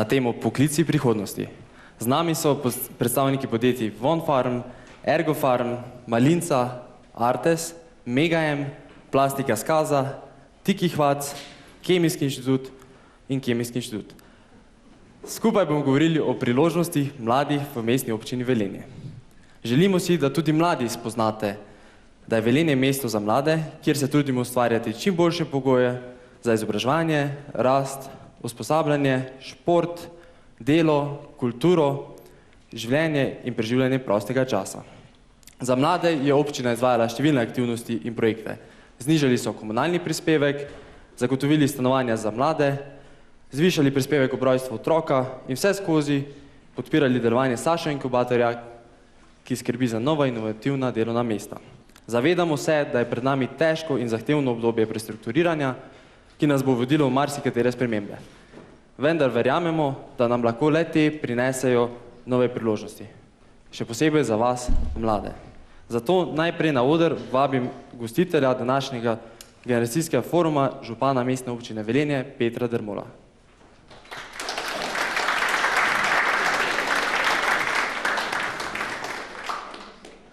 temo Poklici prihodnosti. Z nami so predstavniki podjetij Von Farm, Ergo Farm, Malinca, Artes, Mega-M, Plastika Skaza, Tiki Hvac, Kemijski inštitut in Kemijski inštitut. Skupaj bomo govorili o priložnosti mladih v mestni občini Velenje. Želimo si, da tudi mladi spoznate, da je Velenje mesto za mlade, kjer se trudimo ustvarjati čim boljše pogoje za izobraževanje, rast, usposabljanje, šport, delo, kulturo, življenje in preživljanje prostega časa. Za mlade je občina izvajala številne aktivnosti in projekte. Znižali so komunalni prispevek, zagotovili stanovanja za mlade, zvišali prispevek ob rojstvu otroka in vse skozi podpirali delovanje Saša inkubatorja, ki skrbi za nova inovativna delovna mesta. Zavedamo se, da je pred nami težko in zahtevno obdobje prestrukturiranja, ki nas bo vodilo v marsikatere spremembe. Vendar verjamemo, da nam lahko le te prinesejo nove priložnosti. Še posebej za vas, mlade. Zato najprej na oder vabim gostitelja današnjega generacijskega foruma, župana mestne občine Velenje, Petra Dermola.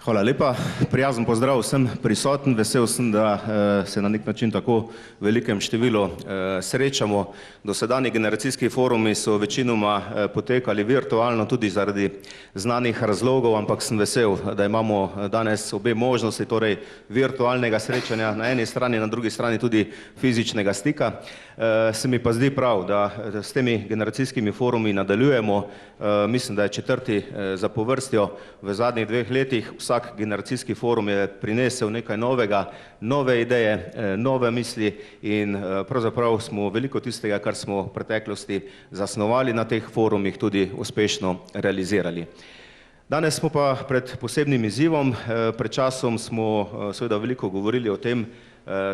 Hvala lepa. Prijazen pozdrav vsem prisoten. Vesel sem, da se na nek način tako velikem številu srečamo. Dosedanji generacijski forumi so večinoma potekali virtualno tudi zaradi znanih razlogov, ampak sem vesel, da imamo danes obe možnosti, torej virtualnega srečanja na eni strani, na drugi strani tudi fizičnega stika. Se mi pa zdi prav, da s temi generacijskimi forumi nadaljujemo. Mislim, da je četrti zapovrstjo v zadnjih 2 letih. Vsak generacijski forum je prinesel nekaj novega, nove ideje, nove misli in pravzaprav smo veliko tistega, kar smo v preteklosti zasnovali na teh forumih, tudi uspešno realizirali. Danes smo pa pred posebnim izzivom. Pred časom smo seveda veliko govorili o tem,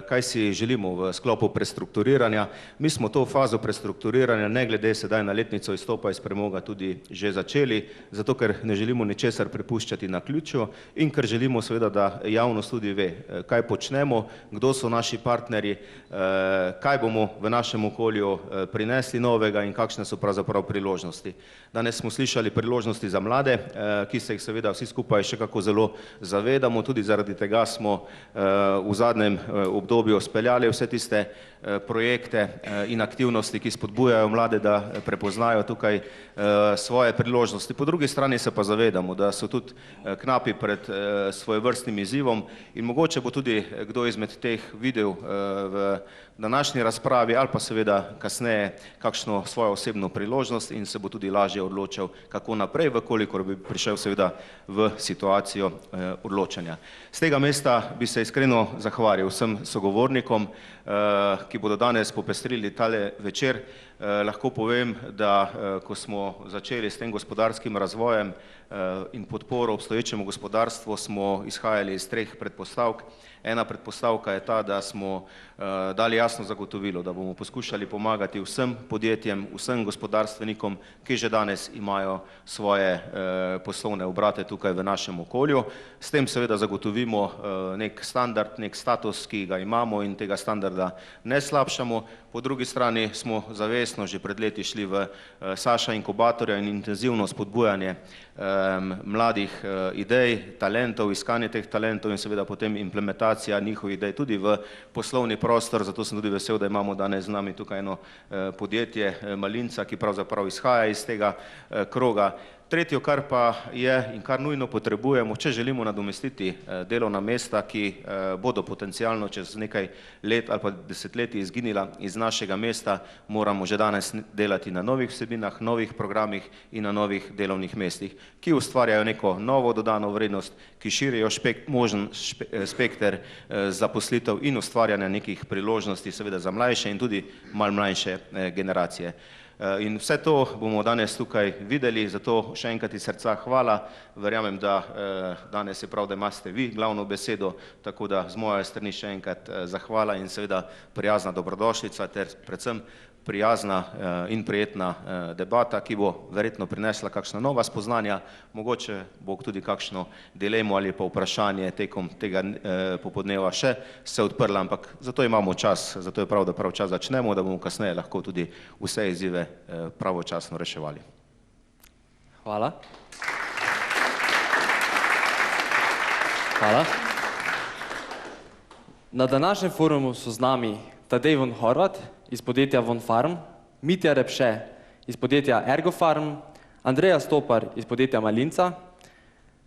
kaj si želimo v sklopu prestrukturiranja. Mi smo to fazo prestrukturiranja, ne glede sedaj na letnico izstopa iz premoga, tudi že začeli, zato ker ne želimo ničesar prepuščati na ključu in ker želimo seveda, da javnost tudi ve, kaj počnemo, kdo so naši partnerji, kaj bomo v našem okolju prinesli novega in kakšne so pravzaprav priložnosti. Danes smo slišali priložnosti za mlade, ki se jih seveda vsi skupaj še kako zelo zavedamo, tudi zaradi tega smo v zadnjem obdobju speljali vse tiste projekte in aktivnosti, ki spodbujajo mlade, da prepoznajo tukaj svoje priložnosti. Po drugi strani se pa zavedamo, da so tudi knapi pred svojevrstnim izzivom in mogoče bo tudi kdo izmed teh videl v današnji razpravi ali pa seveda kasneje kakšno svojo osebno priložnost in se bo tudi lažje odločil, kako naprej, vkolikor bi prišel seveda v situacijo odločanja. Z tega mesta bi se iskreno zahvalil vsem sogovornikom, ki bodo danes popestrili tale večer. Lahko povem, da ko smo začeli s tem gospodarskim razvojem in podporo obstoječemu gospodarstvu, smo izhajali iz 3 predpostavk. Ena predpostavka je ta, da smo dali jasno zagotovilo, da bomo poskušali pomagati vsem podjetjem, vsem gospodarstvenikom, ki že danes imajo svoje poslovne obrate tukaj v našem okolju. S tem seveda zagotovimo nek standard, nek status, ki ga imamo in tega standarda ne slabšamo. Po drugi strani smo zavestno že pred leti šli v Saša inkubatorja in intenzivno spodbujanje mladih idej, talentov, iskanje teh talentov in seveda potem implementacija njihovih idej tudi v poslovni prostor. Zato sem tudi vesel, da imamo danes z nami tukaj eno podjetje Malinca, ki pravzaprav izhaja iz tega kroga. Tretjo, kar pa je in kar nujno potrebujemo, če želimo nadomestiti delovna mesta, ki bodo potencialno čez nekaj let ali pa desetletij izginila iz našega mesta, moramo že danes delati na novih vsebinah, novih programih in na novih delovnih mestih, ki ustvarjajo neko novo dodano vrednost, ki širijo možen spekter zaposlitev in ustvarjanja nekih priložnosti seveda za mlajše in tudi malo mlajše generacije. In vse to bomo danes tukaj videli, zato še enkrat iz srca hvala. Verjamem, da danes je prav, da imate vi glavno besedo, tako da z moje strani še enkrat zahvala in seveda prijazna dobrodošlica ter predvsem prijazna in prijetna debata, ki bo verjetno prinesla kakšna nova spoznanja, mogoče bo tudi kakšno dilemo ali pa vprašanje tekom tega popoldneva še se odprla, ampak zato imamo čas, zato je prav, da prav čas začnemo, da bomo kasneje lahko tudi vse izzive pravočasno reševali. Hvala. Hvala. Na današnjem forumu so z nami Tadej von Horvat iz podjetja Von Farm, Mitja Repše iz podjetja Ergo Farm, Andreja Stopar iz podjetja Malinca,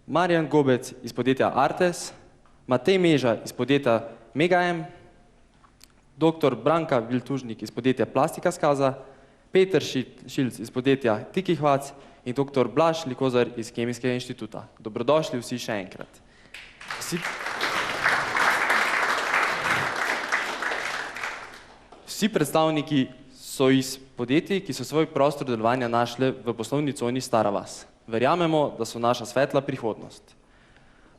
Marjan Gobec iz podjetja Artes, Matej Meža iz podjetja Mega-M, dr. Branka Viltužnik iz podjetja Plastika Skaza, Peter Šilc iz podjetja Tiki Hvac in dr. Blaž Likozar iz Kemijskega inštituta. Dobrodošli vsi še enkrat. Vsi predstavniki so iz podjetij, ki so svoj prostor delovanja našli v poslovni coni Stara vas. Verjamemo, da so naša svetla prihodnost.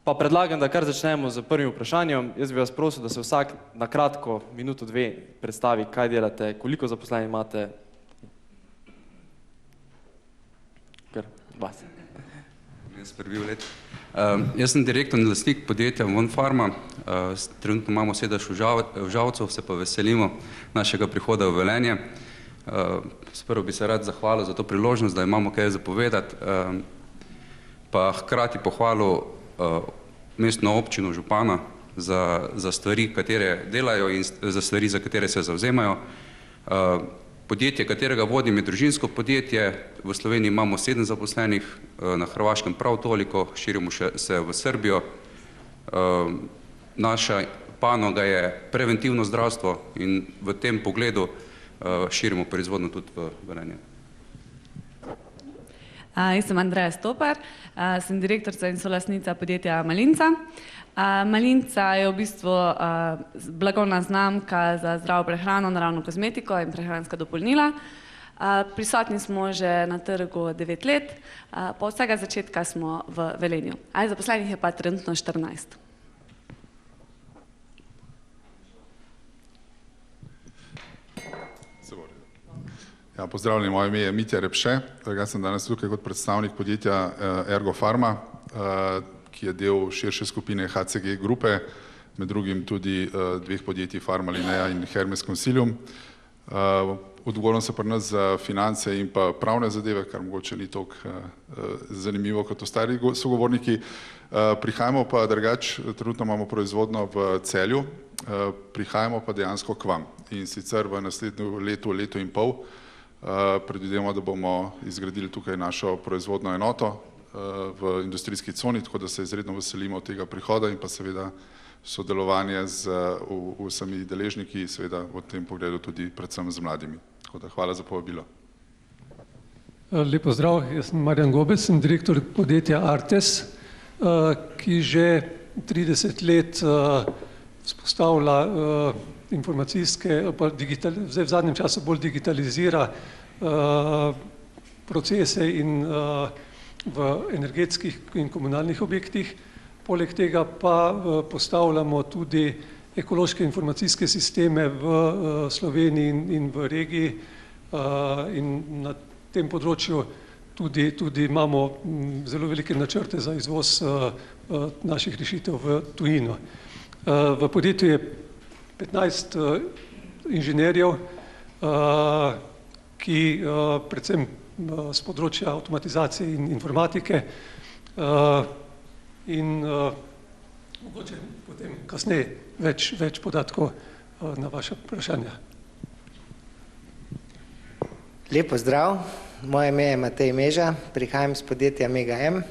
Pa predlagam, da kar začnemo z prvim vprašanjem. Jaz bi vas prosil, da se vsak na kratko, minuto, dve, predstavi, kaj delate, koliko zaposlenih imate. Kar vas. Jaz sem direktor in lastnik podjetja Von Farma, trenutno imamo sedež v Žalcu, se pa veselimo našega prihoda v Velenje. Sprva bi se rad zahvalil za to priložnost, da imamo kaj zapovedati, pa hkrati pohvalil mestno občino župana za stvari, katere delajo in za stvari, za katere se zavzemajo. Podjetje, katerega vodim, je družinsko podjetje. V Sloveniji imamo 7 zaposlenih, na Hrvaškem prav toliko, širimo se v Srbijo. Naša panoga je preventivno zdravstvo in v tem pogledu širimo proizvodnjo tudi v Velenje. Jaz sem Andreja Stopar, sem direktorica in solastnica podjetja Malinca. Malinca je v bistvu blagovna znamka za zdravo prehrano, naravno kozmetiko in prehranska dopolnila. Prisotni smo že na trgu 9 let, pa od vsega začetka smo v Velenju. Zaposlenih je pa trenutno 14. Ja, pozdravljeni, moje ime je Mitja Repše. Jaz sem danes tukaj kot predstavnik podjetja Ergo Farma, ki je del širše skupine HCG grupe, med drugim tudi 2 podjetij Farmalineja in Hermes Consilium. Odgovoren se pri nas za finance in pa pravne zadeve, kar mogoče ni toliko zanimivo kot ostali sogovorniki. Prihajamo pa drugače, trenutno imamo proizvodno v Celju, prihajamo pa dejansko k vam. In sicer v naslednjem letu, leto in pol, predvidevamo, da bomo izgradili tukaj našo proizvodno enoto v industrijski coni, tako da se izredno veselimo tega prihoda in pa seveda sodelovanje z vsemi deležniki, seveda v tem pogledu tudi predvsem z mladimi. Tako da hvala za povabilo. Lep pozdrav, jaz sem Marjan Gobec, sem direktor podjetja Artes, ki že 30 let vzpostavlja informacijske, zdaj v zadnjem času bolj digitalizira procese in v energetskih in komunalnih objektih. Poleg tega pa postavljamo tudi ekološke informacijske sisteme v Sloveniji in v regiji in na tem področju tudi imamo zelo velike načrte za izvoz naših rešitev v tujino. V podjetju je 15 inženirjev, ki predvsem z področja avtomatizacije in informatike in mogoče potem kasneje več podatkov na vaše vprašanja. Lep pozdrav, moje ime je Matej Meža, prihajam z podjetja Mega-M.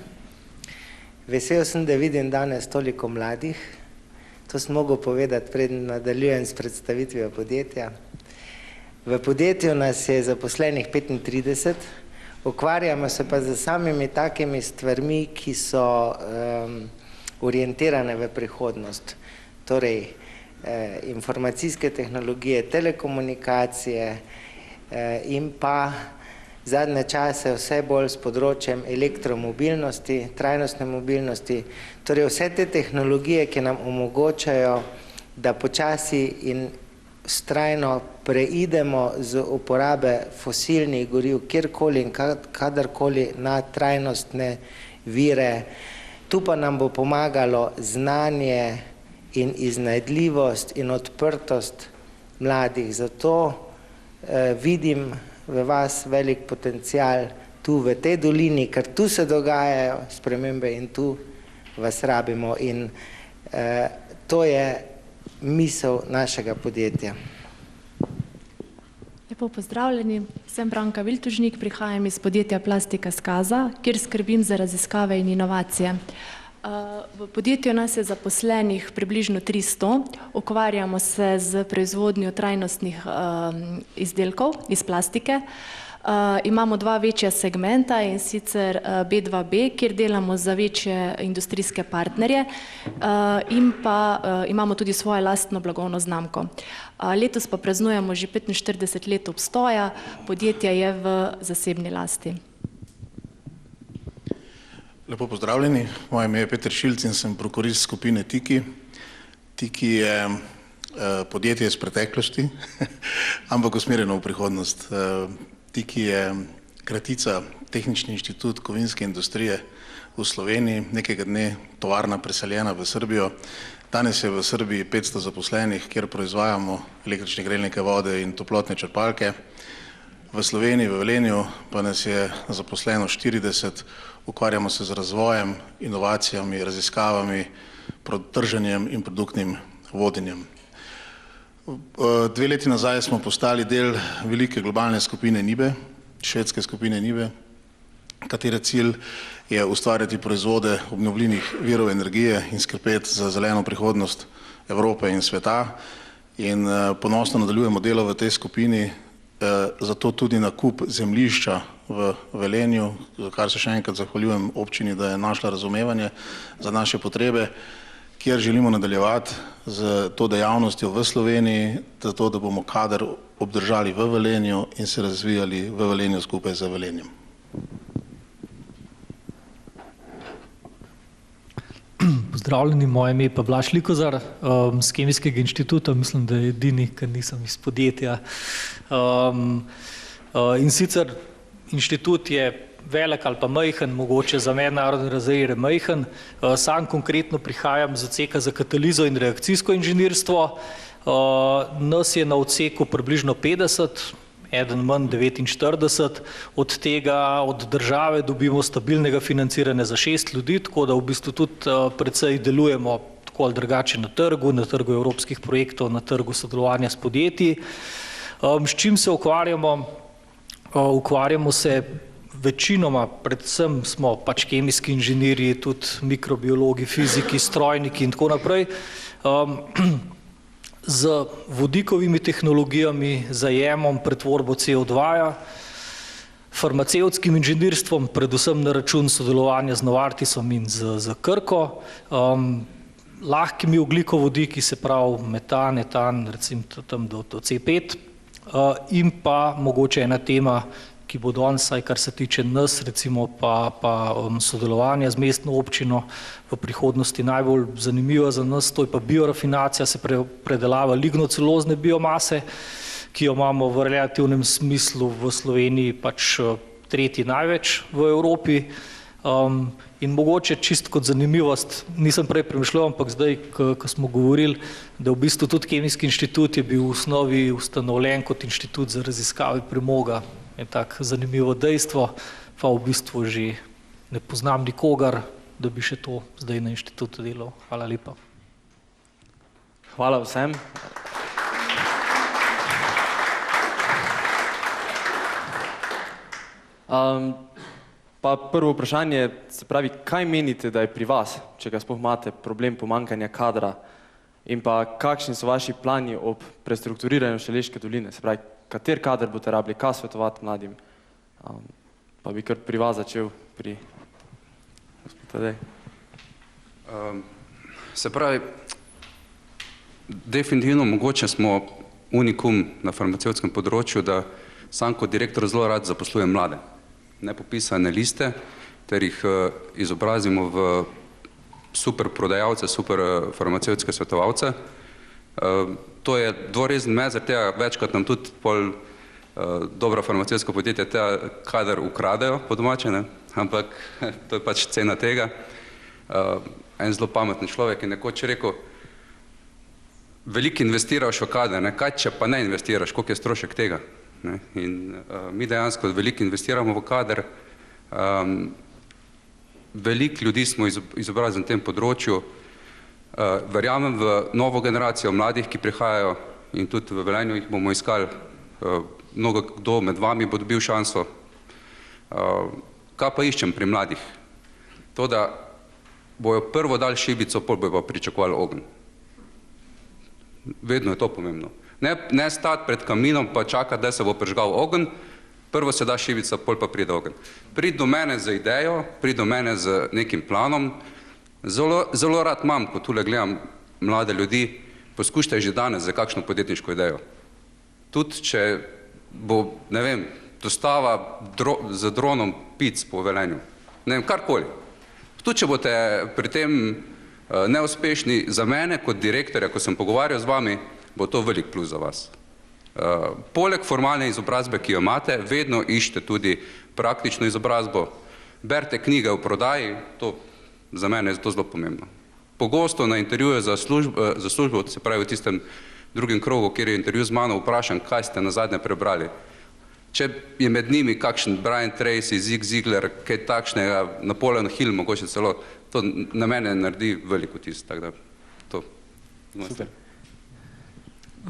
Vesel sem, da vidim danes toliko mladih. To sem mogel povedati, preden nadaljujem s predstavitvijo podjetja. V podjetju nas je zaposlenih 35, ukvarjamo se pa z samimi takimi stvarmi, ki so orientirane v prihodnost. Torej, informacijske tehnologije, telekomunikacije in pa zadnje čase vse bolj s področjem elektromobilnosti, trajnostne mobilnosti, torej vse te tehnologije, ki nam omogočajo, da počasi in vztrajno preidemo z uporabe fosilnih goriv kjerkoli in kadarkoli na trajnostne vire. Tu pa nam bo pomagalo znanje in iznajdljivost in odprtost mladih. Zato vidim v vas velik potencial tu v tej dolini, ker tu se dogajajo spremembe in tu vas rabimo. In to je misel našega podjetja. Lepo pozdravljeni, sem Branka Viltužnik, prihajam iz podjetja Plastika Skaza, kjer skrbim za raziskave in inovacije. V podjetju nas je zaposlenih približno 300, ukvarjamo se z proizvodnjo trajnostnih izdelkov iz plastike. Imamo dva večja segmenta, in sicer B2B, kjer delamo za večje industrijske partnerje, in pa imamo tudi svojo lastno blagovno znamko. Letos pa praznujemo že 45 let obstoja, podjetje je v zasebni lasti. Lepo pozdravljeni, moje ime je Peter Šilc in sem prokurist skupine Tiki. Tiki je podjetje iz preteklosti, ampak usmerjeno v prihodnost. Tiki je kratica Tehnični inštitut kovinske industrije v Sloveniji, nekega dne tovarna preseljena v Srbijo. Danes je v Srbiji 500 zaposlenih, kjer proizvajamo električne grelnike vode in toplotne črpalke. V Sloveniji, v Velenju, pa nas je zaposleno 40, ukvarjamo se z razvojem, inovacijami, raziskavami, trženjem in produktnim vodenjem. 2 leti nazaj smo postali del velike globalne skupine NIBE, švedske skupine NIBE, katere cilj je ustvarjati proizvode obnovljivih virov energije in skrbeti za zeleno prihodnost Evrope in sveta. In ponosno nadaljujemo delo v tej skupini, zato tudi nakup zemljišča v Velenju, za kar se še enkrat zahvaljujem občini, da je našla razumevanje za naše potrebe, kjer želimo nadaljevati z to dejavnostjo v Sloveniji, zato da bomo kader obdržali v Velenju in se razvijali v Velenju skupaj z Velenjem. Pozdravljeni, moje ime je pa Blaž Likozar z Kemijskega inštituta, mislim, da je edini, ker nisem iz podjetja. In sicer inštitut je velik ali pa majhen, mogoče za mednarodne razmere majhen. Sam konkretno prihajam z odseka za katalizo in reakcijsko inženirstvo. Nas je na odseku približno 50, eden manj 49, od tega od države dobimo stabilnega financiranja za 6 ljudi, tako da v bistvu tudi precej delujemo tako ali drugače na trgu evropskih projektov, na trgu sodelovanja s podjetji. S čim se ukvarjamo? Ukvarjamo se večinoma, predvsem smo pač kemijski inženirji, tudi mikrobiologi, fiziki, strojniki in tako naprej, z vodikovimi tehnologijami, zajemom, pretvorbo CO2, farmacevtskim inženirstvom, predvsem na račun sodelovanja z Novartisom in z Krko, lahkimi ogljikovodiki, se pravi metan, etan, recimo tam do C5, in pa mogoče ena tema, ki bo danes, kar se tiče nas, recimo pa sodelovanja z mestno občino v prihodnosti najbolj zanimiva za nas, to je pa biorafinacija, se predelava lignocelulozne biomase, ki jo imamo v relativnem smislu v Sloveniji pač tretji največ v Evropi. In mogoče čist kot zanimivost, nisem prej premišljal, ampak zdaj, ko smo govorili, da v bistvu tudi Kemijski inštitut je bil v osnovi ustanovljen kot inštitut za raziskave premoga. Je tak zanimivo dejstvo, pa v bistvu že ne poznam nikogar, da bi še to zdaj na inštitutu delal. Hvala lepa. Hvala vsem. Pa prvo vprašanje, se pravi, kaj menite, da je pri vas, če ga sploh imate, problem pomanjkanja kadra, in pa kakšni so vaši plani ob prestrukturiranju Šaleške doline, se pravi, kater kader boste rabili, kaj svetovati mladim, pa bi kar pri vas začel, pri gospod Tadej. Se pravi, definitivno mogoče smo unikum na farmacevtskem področju, da sam kot direktor zelo rad zaposlujem mlade, nepopisane liste, ter jih izobrazimo v super prodajalce, super farmacevtske svetovalce. To je dvorezen med, zaradi tega večkrat nam tudi pol dobra farmacevtska podjetja tega kader ukradejo po domače, ne? Ampak to je pač cena tega. En zelo pametni človek je nekoč rekel, veliko investiraš v kader, ne? Kaj če pa ne investiraš, koliko je strošek tega? Ne? In mi dejansko veliko investiramo v kader, veliko ljudi smo izobrazili na tem področju, verjamem v novo generacijo mladih, ki prihajajo in tudi v Velenju jih bomo iskali, mnogo kdo med vami bo dobil šanso. Kaj pa iščem pri mladih? To, da bojo prvo dali šibico, pol bojo pa pričakovali ogenj. Vedno je to pomembno. Ne stati pred kaminom pa čakati, da se bo prižgal ogenj, prvo se da šibica, pol pa pride ogenj. Pridi do mene z idejo, pridi do mene z nekim planom. Zelo rad imam, ko tule gledam mlade ljudi, poskušajte že danes za kakšno podjetniško idejo. Tudi če bo, ne vem, dostava z dronom pic po Velenju, ne vem, karkoli. Tudi če boste pri tem neuspešni, za mene kot direktorja, ko sem pogovarjal z vami, bo to velik plus za vas. Poleg formalne izobrazbe, ki jo imate, vedno iščete tudi praktično izobrazbo. Berite knjige o prodaji, to za mene je to zelo pomembno. Pogosto na intervjuje za službo, se pravi v tistem drugem krogu, kjer je intervju z mano, vprašam, kaj ste nazadnje prebrali. Če je med njimi kakšen Brian Tracy, Zig Ziglar, kaj takšnega, Napoleon Hill, mogoče celo, to na mene naredi veliko vtis, tako da to. Super.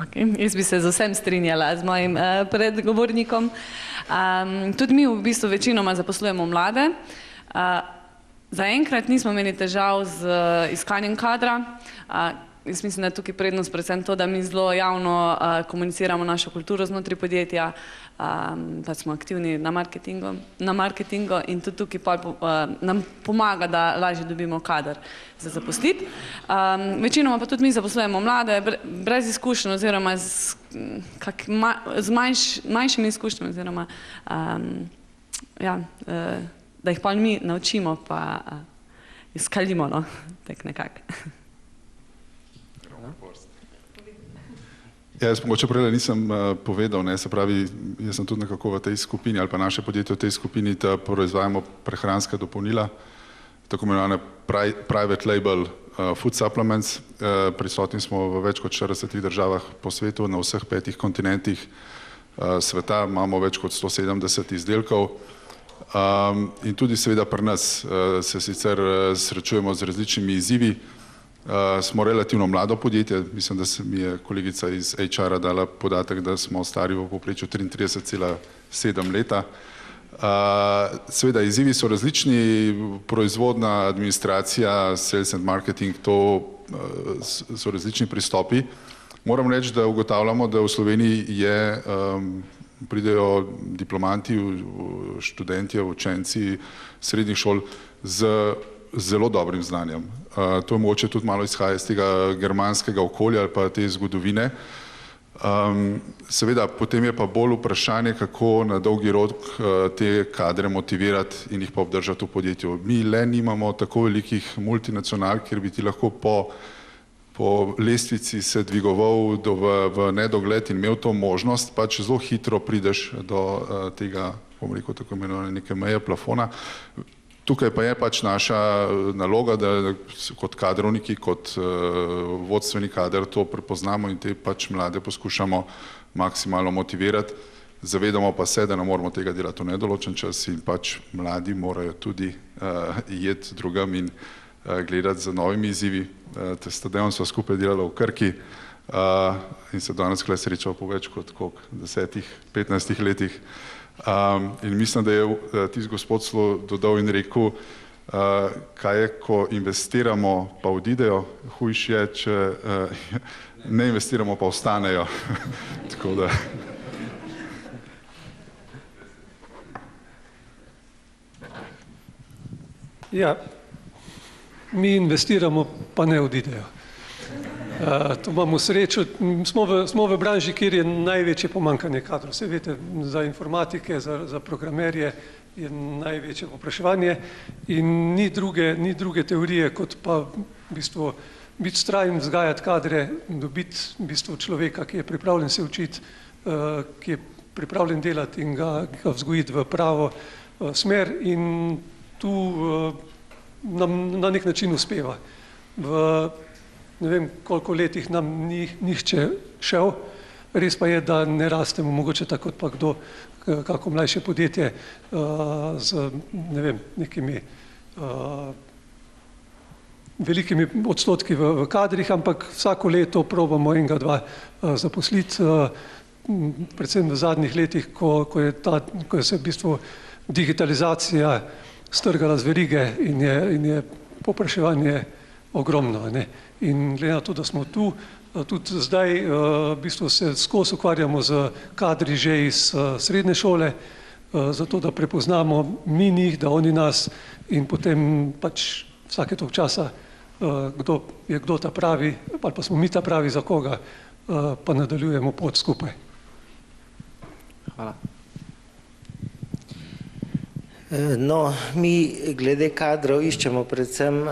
Okay. Jaz bi se z vsem strinjala z mojim predgovornikom. Tudi mi v bistvu večinoma zaposlujemo mlade. Zaenkrat nismo imeli težav z iskanjem kadra. Jaz mislim, da je tukaj prednost predvsem to, da mi zelo javno komuniciramo našo kulturo znotraj podjetja, da smo aktivni na marketingu in tudi tukaj nam pomaga, da lažje dobimo kader za zaposliti. Večinoma pa tudi mi zaposlujemo mlade brez izkušenj oziroma z manjšimi izkušnjami oziroma da jih pa mi naučimo pa izkalimo, no, tak nekako. Jaz mogoče prej nisem povedal, se pravi, jaz sem tudi nekako v tej skupini ali pa naše podjetje v tej skupini, da proizvajamo prehranska dopolnila, tako imenovane private label food supplements. Prisotni smo v več kot 40 državah po svetu, na vseh 5 kontinentih sveta, imamo več kot 170 izdelkov. In tudi seveda pri nas se sicer srečujemo z različnimi izzivi. Smo relativno mlado podjetje, mislim, da se mi je kolegica iz HR-a dala podatek, da smo stari v povprečju 33,7 leta. Seveda izzivi so različni, proizvodna, administracija, sales and marketing, to so različni pristopi. Moram reči, da ugotavljamo, da v Sloveniji pridejo diplomanti, študentje, učenci srednjih šol z zelo dobrim znanjem. To mogoče tudi malo izhaja iz tega germanskega okolja ali pa te zgodovine. Seveda, potem je pa bolj vprašanje, kako na dolgi rok te kadre motivirati in jih pa obdržati v podjetju. Mi le nimamo tako velikih multinacionalk, kjer bi ti lahko po lestvici se dvigoval v nedogled in imel to možnost, pač zelo hitro prideš do tega, bom rekel, tako imenovane neke meje plafona. Tukaj pa je pač naša naloga, da kot kadrovniki, kot vodstveni kader to prepoznamo in te pač mlade poskušamo maksimalno motivirati. Zavedamo pa se, da ne moramo tega delati v nedoločen čas in pač mladi morajo tudi jeti drugam in gledati za novimi izzivi. Testadejom sva skupaj delala v Krki in se danes tukaj srečala po več kot 10-15 letih. In mislim, da je tisti gospod celo dodal in rekel, kaj je, ko investiramo pa odidejo, hujš je, če ne investiramo pa ostanejo. Tako da. Ja, mi investiramo pa ne odidejo. To imamo srečo, smo v branži, kjer je največje pomankanje kadrov. Vse veste, za informatike, za programerje je največje povpraševanje in ni druge teorije, kot pa v bistvu biti vztrajen, vzgajati kadre, dobiti v bistvu človeka, ki je pripravljen se učiti, ki je pripravljen delati in ga vzgojiti v pravo smer in tu nam na nek način uspeva. V ne vem koliko letih nam ni nihče šel, res pa je, da ne rastemo mogoče tako kot pa kdo, kako mlajše podjetje z ne vem, nekimi velikimi odstotki v kadrih, ampak vsako leto probamo enega, dva zaposliti, predvsem v zadnjih letih, ko je se v bistvu digitalizacija strgala z verige in je povpraševanje ogromno. In glede na to, da smo tu, tudi zdaj v bistvu se skozi ukvarjamo z kadri že iz srednje šole, zato da prepoznamo mi njih, da oni nas in potem pač vsake toliko časa, kdo je kdo ta pravi, ali pa smo mi ta pravi za koga, pa nadaljujemo pot skupaj. Hvala. No, mi glede kadrov iščemo predvsem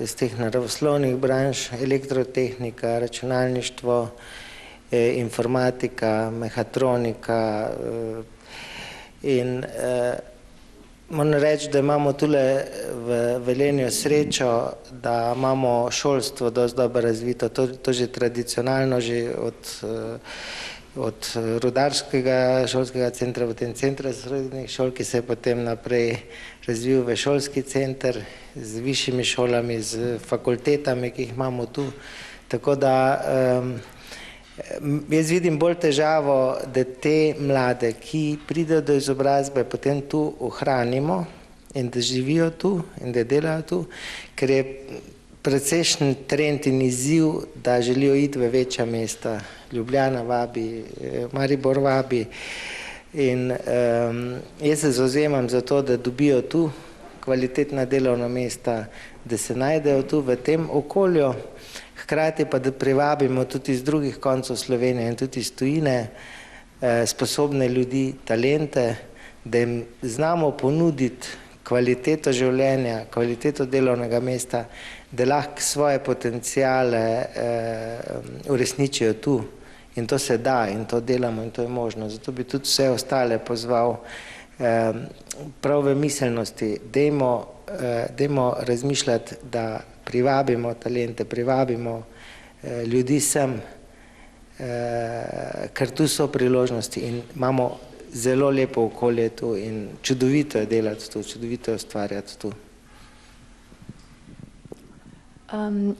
iz teh naravoslovnih branž, elektrotehnika, računalništvo, informatika, mehatronika in moram reči, da imamo tule v Velenju srečo, da imamo šolstvo dosti dobro razvito, to že tradicionalno, že od rudarskega šolskega centra, potem centra srednjih šol, ki se je potem naprej razvil v šolski center z višjimi šolami, z fakultetami, ki jih imamo tu. Tako da jaz vidim bolj težavo, da te mlade, ki pridejo do izobrazbe, potem tu ohranimo in da živijo tu in da delajo tu, ker je precejšen trend in izziv, da želijo iti v večja mesta. Ljubljana vabi, Maribor vabi in jaz se zavzemam za to, da dobijo tu kvalitetna delovna mesta, da se najdejo tu v tem okolju, hkrati pa da privabimo tudi iz drugih koncev Slovenije in tudi iz tujine sposobne ljudi, talente, da jim znamo ponuditi kvaliteto življenja, kvaliteto delovnega mesta, da lahko svoje potencijale uresničijo tu. In to se da in to delamo in to je možno. Zato bi tudi vse ostale pozval prav v miselnosti, dajmo razmišljati, da privabimo talente, privabimo ljudi sem, ker tu so priložnosti in imamo zelo lepo okolje tu in čudovito je delati tu, čudovito je ustvarjati tu.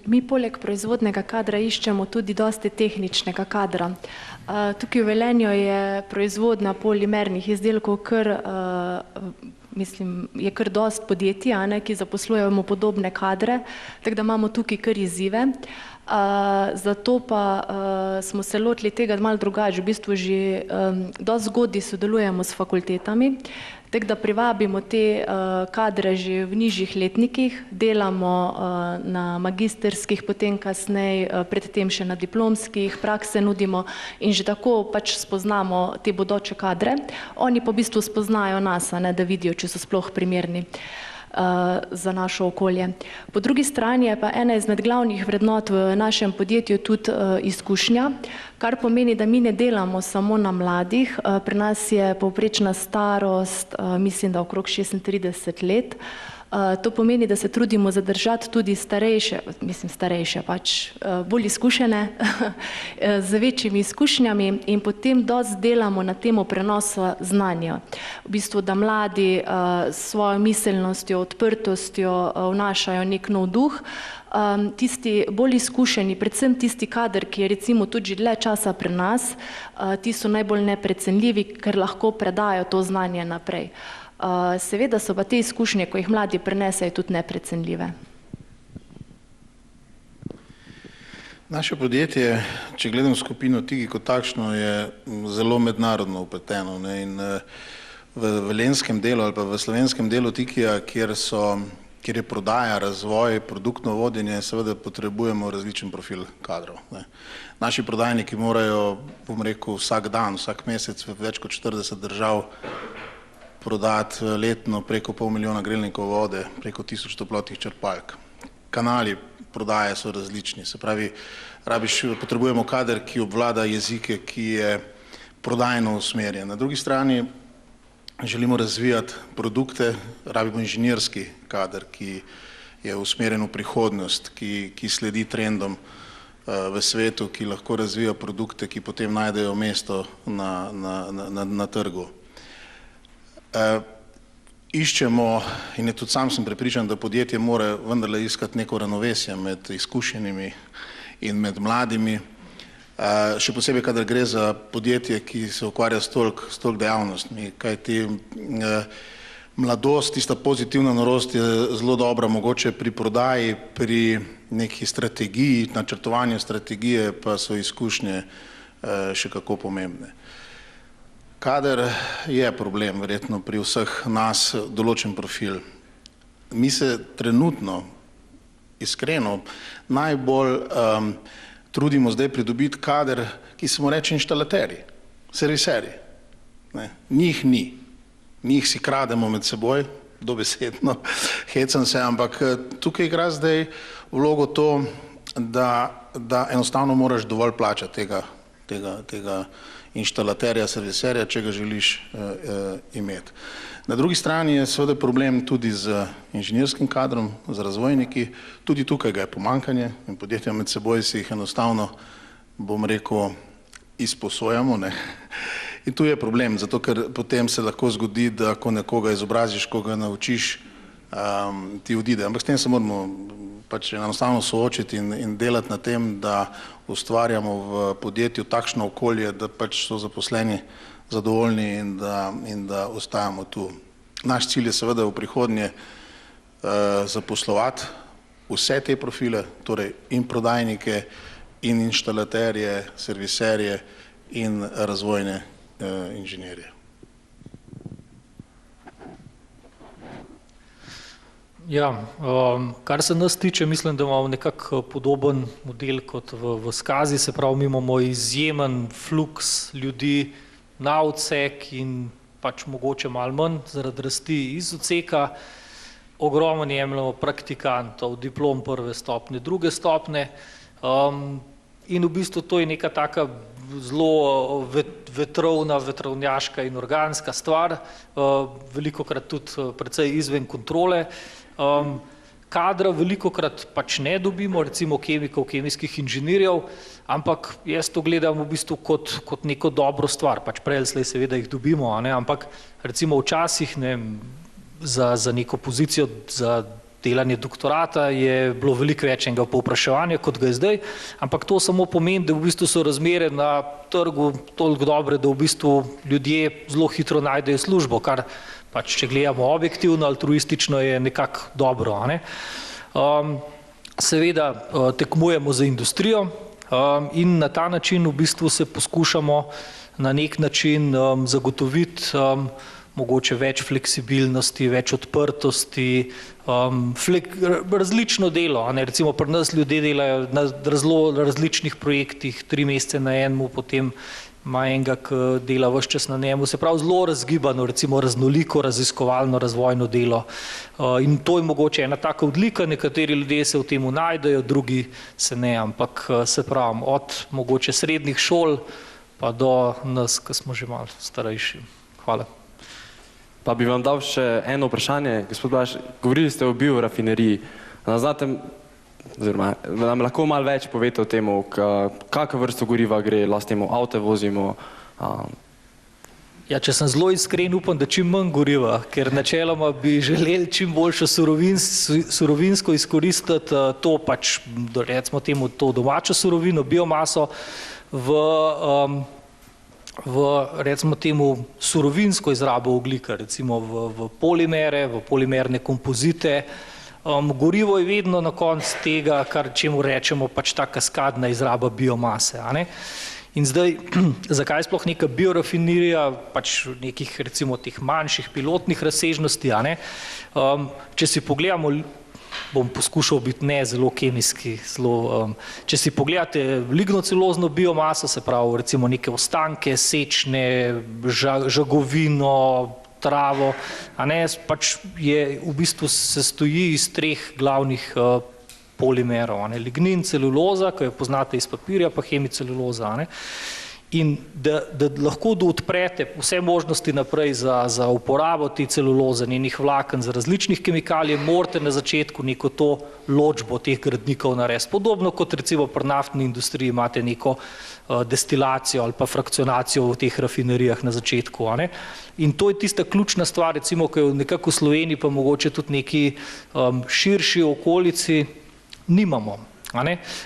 Mi poleg proizvodnega kadra iščemo tudi dosti tehničnega kadra. Tukaj v Velenju je proizvodnja polimernih izdelkov je kar dosti podjetij, ki zaposlujemo podobne kadre, tako da imamo tukaj kar izzive. Zato pa smo se lotili tega malo drugače, v bistvu že dosti zgodaj sodelujemo s fakultetami, tako da privabimo te kadre že v nižjih letnikih, delamo na magisterskih, potem kasneje, predtem še na diplomskih, prakse nudimo in že tako pač spoznamo te bodoče kadre. Oni pa v bistvu spoznajo nas, da vidijo, če so sploh primerni za naše okolje. Po drugi strani je pa ena izmed glavnih vrednot v našem podjetju tudi izkušnja, kar pomeni, da mi ne delamo samo na mladih. Pri nas je povprečna starost, mislim, da okrog 36 let. To pomeni, da se trudimo zadržati tudi starejše, pač bolj izkušene, z večjimi izkušnjami in potem dosti delamo na temu prenosu znanja. V bistvu, da mladi s svojo miselnostjo, odprtostjo vnašajo nek nov duh. Tisti bolj izkušeni, predvsem tisti kader, ki je recimo tudi že dlje časa pri nas, ti so najbolj neprecenljivi, ker lahko predajo to znanje naprej. Seveda so pa te izkušnje, ko jih mladi prenesejo, tudi neprecenljive. Naše podjetje, če gledam skupino Tiki kot takšno, je zelo mednarodno upleteno in v velenskem delu ali pa v slovenskem delu Tikija, kjer je prodaja, razvoj, produktno vodenje, seveda potrebujemo različen profil kadrov. Naši prodajniki morajo, bom rekel, vsak dan, vsak mesec v več kot 40 držav prodati letno preko 500 000 grelnikov vode, preko 1000 toplotnih črpalk. Kanali prodaje so različni. Se pravi, potrebujemo kader, ki obvlada jezike, ki je prodajno usmerjen. Na drugi strani želimo razvijati produkte, rabimo inženirski kader, ki je usmerjen v prihodnost, ki sledi trendom v svetu, ki lahko razvija produkte, ki potem najdejo mesto na trgu. Iščemo, in tudi sam sem prepričan, da podjetje mora vendarle iskati neko ravnovesje med izkušenimi in med mladimi, še posebej, kadar gre za podjetje, ki se ukvarja s toliko dejavnostmi, kajti mladost, tista pozitivna norost je zelo dobra, mogoče pri prodaji, pri neki strategiji, načrtovanju strategije pa so izkušnje še kako pomembne. Kader je problem, verjetno pri vseh nas določen profil. Mi se trenutno, iskreno, najbolj trudimo zdaj pridobiti kader, ki se mu reče inštalaterji, serviserji. Njih ni. Njih si krademo med seboj, dobesedno, hecam se, ampak tukaj igra zdaj vlogo to, da enostavno moraš dovolj plačati tega inštalaterja, serviserja, če ga želiš imeti. Na drugi strani je seveda problem tudi z inženirskim kadrom, z razvojniki, tudi tukaj ga je pomanjkanje in podjetja med seboj si jih enostavno, bom rekel, izposojamo, ne. In tu je problem, zato ker potem se lahko zgodi, da ko nekoga izobraziš, ko ga naučiš, ti odide. Ampak s tem se moramo pač enostavno soočiti in delati na tem, da ustvarjamo v podjetju takšno okolje, da pač so zaposleni zadovoljni in da ostajamo tu. Naš cilj je seveda v prihodnje zaposlovati vse te profile, torej in prodajnike, in inštalaterje, serviserje in razvojne inženirje. Ja, kar se nas tiče, mislim, da imamo nekako podoben model kot v Skazi, se pravi, mi imamo izjemen fluks ljudi na odsek in pač mogoče malo manj zaradi rasti iz odseka. Ogromno jemljamo praktikantov, diplom prve stopnje, druge stopnje in v bistvu to je neka taka zelo vetrovnjaška in organska stvar, velikokrat tudi precej izven kontrole. Kadra velikokrat pač ne dobimo, recimo kemikov, kemijskih inženirjev, ampak jaz to gledam v bistvu kot neko dobro stvar, pač prej ali slej seveda jih dobimo, ampak recimo včasih za neko pozicijo, za delanje doktorata je bilo veliko večjega povpraševanja, kot ga je zdaj, ampak to samo pomeni, da v bistvu so razmere na trgu toliko dobre, da v bistvu ljudje zelo hitro najdejo službo, kar pač, če gledamo objektivno, altruistično je nekako dobro. Seveda tekmujemo za industrijo in na ta način v bistvu se poskušamo na nek način zagotoviti mogoče več fleksibilnosti, več odprtosti, različno delo. Recimo pri nas ljudje delajo na zelo različnih projektih, 3 mesece na enemu, potem ima enega, ki dela ves čas na njemu, se pravi zelo razgibano, recimo raznoliko raziskovalno razvojno delo. In to je mogoče ena taka odlika, nekateri ljudje se v temu najdejo, drugi se ne, ampak se pravi, od mogoče srednjih šol pa do nas, ki smo že malo starejši. Hvala. Pa bi vam dal še eno vprašanje, gospod Blaž, govorili ste o biorafineriji. Nam lahko malo več povete o tem, kakšno vrsto goriva gre, lahko temu avte vozimo? Ja, če sem zelo iskren, upam, da čim manj goriva, ker načeloma bi želeli čim boljšo surovinsko izkoristiti to pač, recimo temu, to domačo surovino, biomaso v recimo temu surovinsko izrabo ogljika, recimo v polimere, v polimerne kompozite. Gorivo je vedno na koncu tega, čemu rečemo pač ta kaskadna izraba biomase. In zdaj, zakaj sploh neka biorafinerija, pač nekih recimo teh manjših pilotnih razsežnosti, če si pogledamo, bom poskušal biti ne zelo kemijski, če si pogledate lignocelulozno biomaso, se pravi recimo neke ostanke, sečne, žagovino, travo, pač je v bistvu sestoji iz 3 glavnih polimerov. Lignin, celuloza, ki jo poznate iz papirja, pa hemiceluloza. In da lahko odprete vse možnosti naprej za uporabo te celuloze, njenih vlaken, za različnih kemikalij, morate na začetku neko to ločbo teh gradnikov narediti. Podobno kot recimo pri naftni industriji imate neko destilacijo ali pa frakcionacijo v teh rafinerijah na začetku. In to je tista ključna stvar, recimo, ki jo nekako v Sloveniji pa mogoče tudi neki širši okolici nimamo.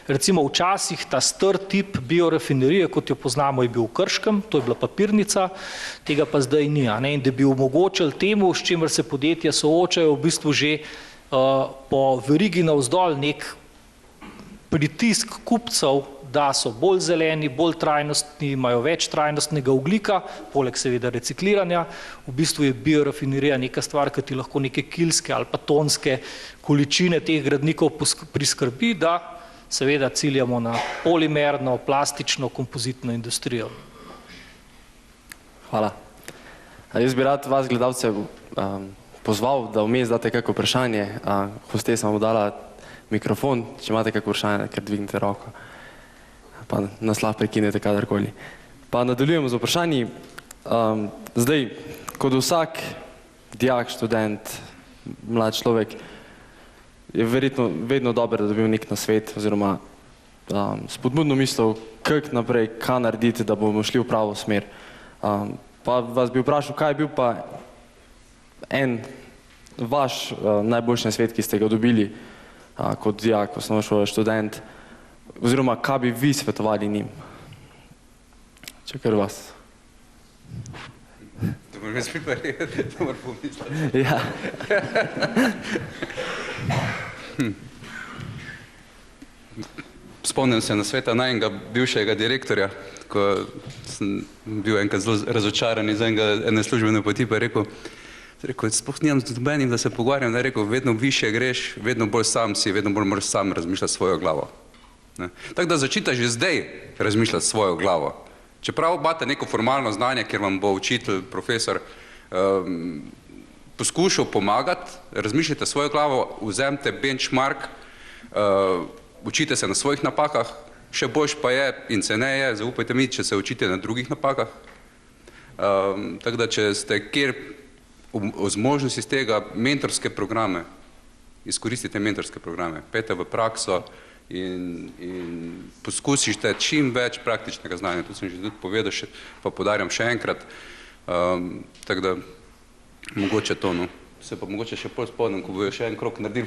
Recimo včasih ta star tip biorafinerije, kot jo poznamo, je bil v Krškem, to je bila papirnica, tega pa zdaj ni. In da bi omogočili temu, s čimer se podjetja soočajo, v bistvu že po verigi navzdol nek pritisk kupcev, da so bolj zeleni, bolj trajnostni, imajo več trajnostnega ogljika, poleg seveda recikliranja. V bistvu je biorafinerija neka stvar, ki ti lahko neke kilske ali pa tonske količine teh gradnikov priskrbi, da seveda ciljamo na polimerno, plastično, kompozitno industrijo. Hvala. Jaz bi rad vas, gledalce, pozval, da vmes date kako vprašanje. Hostesa vam dala mikrofon, če imate kako vprašanje, ker dvignite roko. Pa nas lahko prekinete kadarkoli. Pa nadaljujemo z vprašanji. Zdaj, kot vsak dijak, študent, mlad človek, je verjetno vedno dobro, da dobil nek nasvet oziroma spodbudno misel, kako naprej, kaj narediti, da bomo šli v pravo smer. Pa vas bi vprašal, kaj je bil pa en vaš najboljši nasvet, ki ste ga dobili kot dijak, osnovnošolski študent, oziroma kaj bi vi svetovali njim? Če kar vas. To moram jaz pripraviti, to moram pomisliti. Ja. Spomnim se na sveta najnega bivšega direktorja, ko sem bil enkrat zelo razočaran iz ene službene poti, pa je rekel, sploh nimam z nobenim, da se pogovarjam, da je rekel, vedno više greš, vedno bolj sam si, vedno bolj moraš sam razmišljati svojo glavo. Tako da začnite že zdaj razmišljati svojo glavo. Čeprav imate neko formalno znanje, kjer vam bo učitelj, profesor poskušal pomagati, razmišljate svojo glavo, vzemite benchmark, učite se na svojih napakah, še boljš pa je in ceneje, zaupajte mi, če se učite na drugih napakah. Tako da, če ste kjer z možnosti iz tega mentorske programe, izkoristite mentorske programe, pejte v prakso in poskusite čim več praktičnega znanja. To sem že tudi povedal, pa podarjam še enkrat. Tako da, mogoče to, no. Se pa mogoče še pol spomnim, ko bojo še en krok naredili.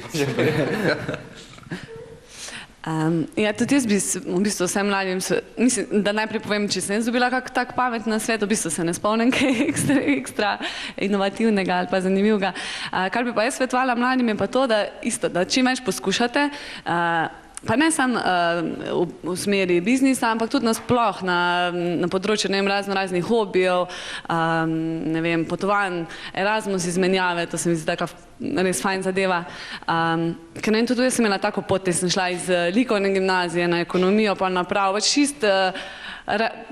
Ja, tudi jaz bi v bistvu vsem mladim, mislim, da najprej povem, če sem jaz dobila kak tak pametna svet, v bistvu se ne spomnim kaj ekstra inovativnega ali pa zanimivega. Kar bi pa jaz svetovala mladim je pa to, da čim več poskušate, pa ne samo v smeri biznisa, ampak tudi nasploh na področju raznih hobijev, potovanj, Erasmus izmenjave, to se mi zdi taka res fajn zadeva. Ker tudi jaz sem imela tako pot, sem šla iz likovne gimnazije na ekonomijo, pa naprav, čist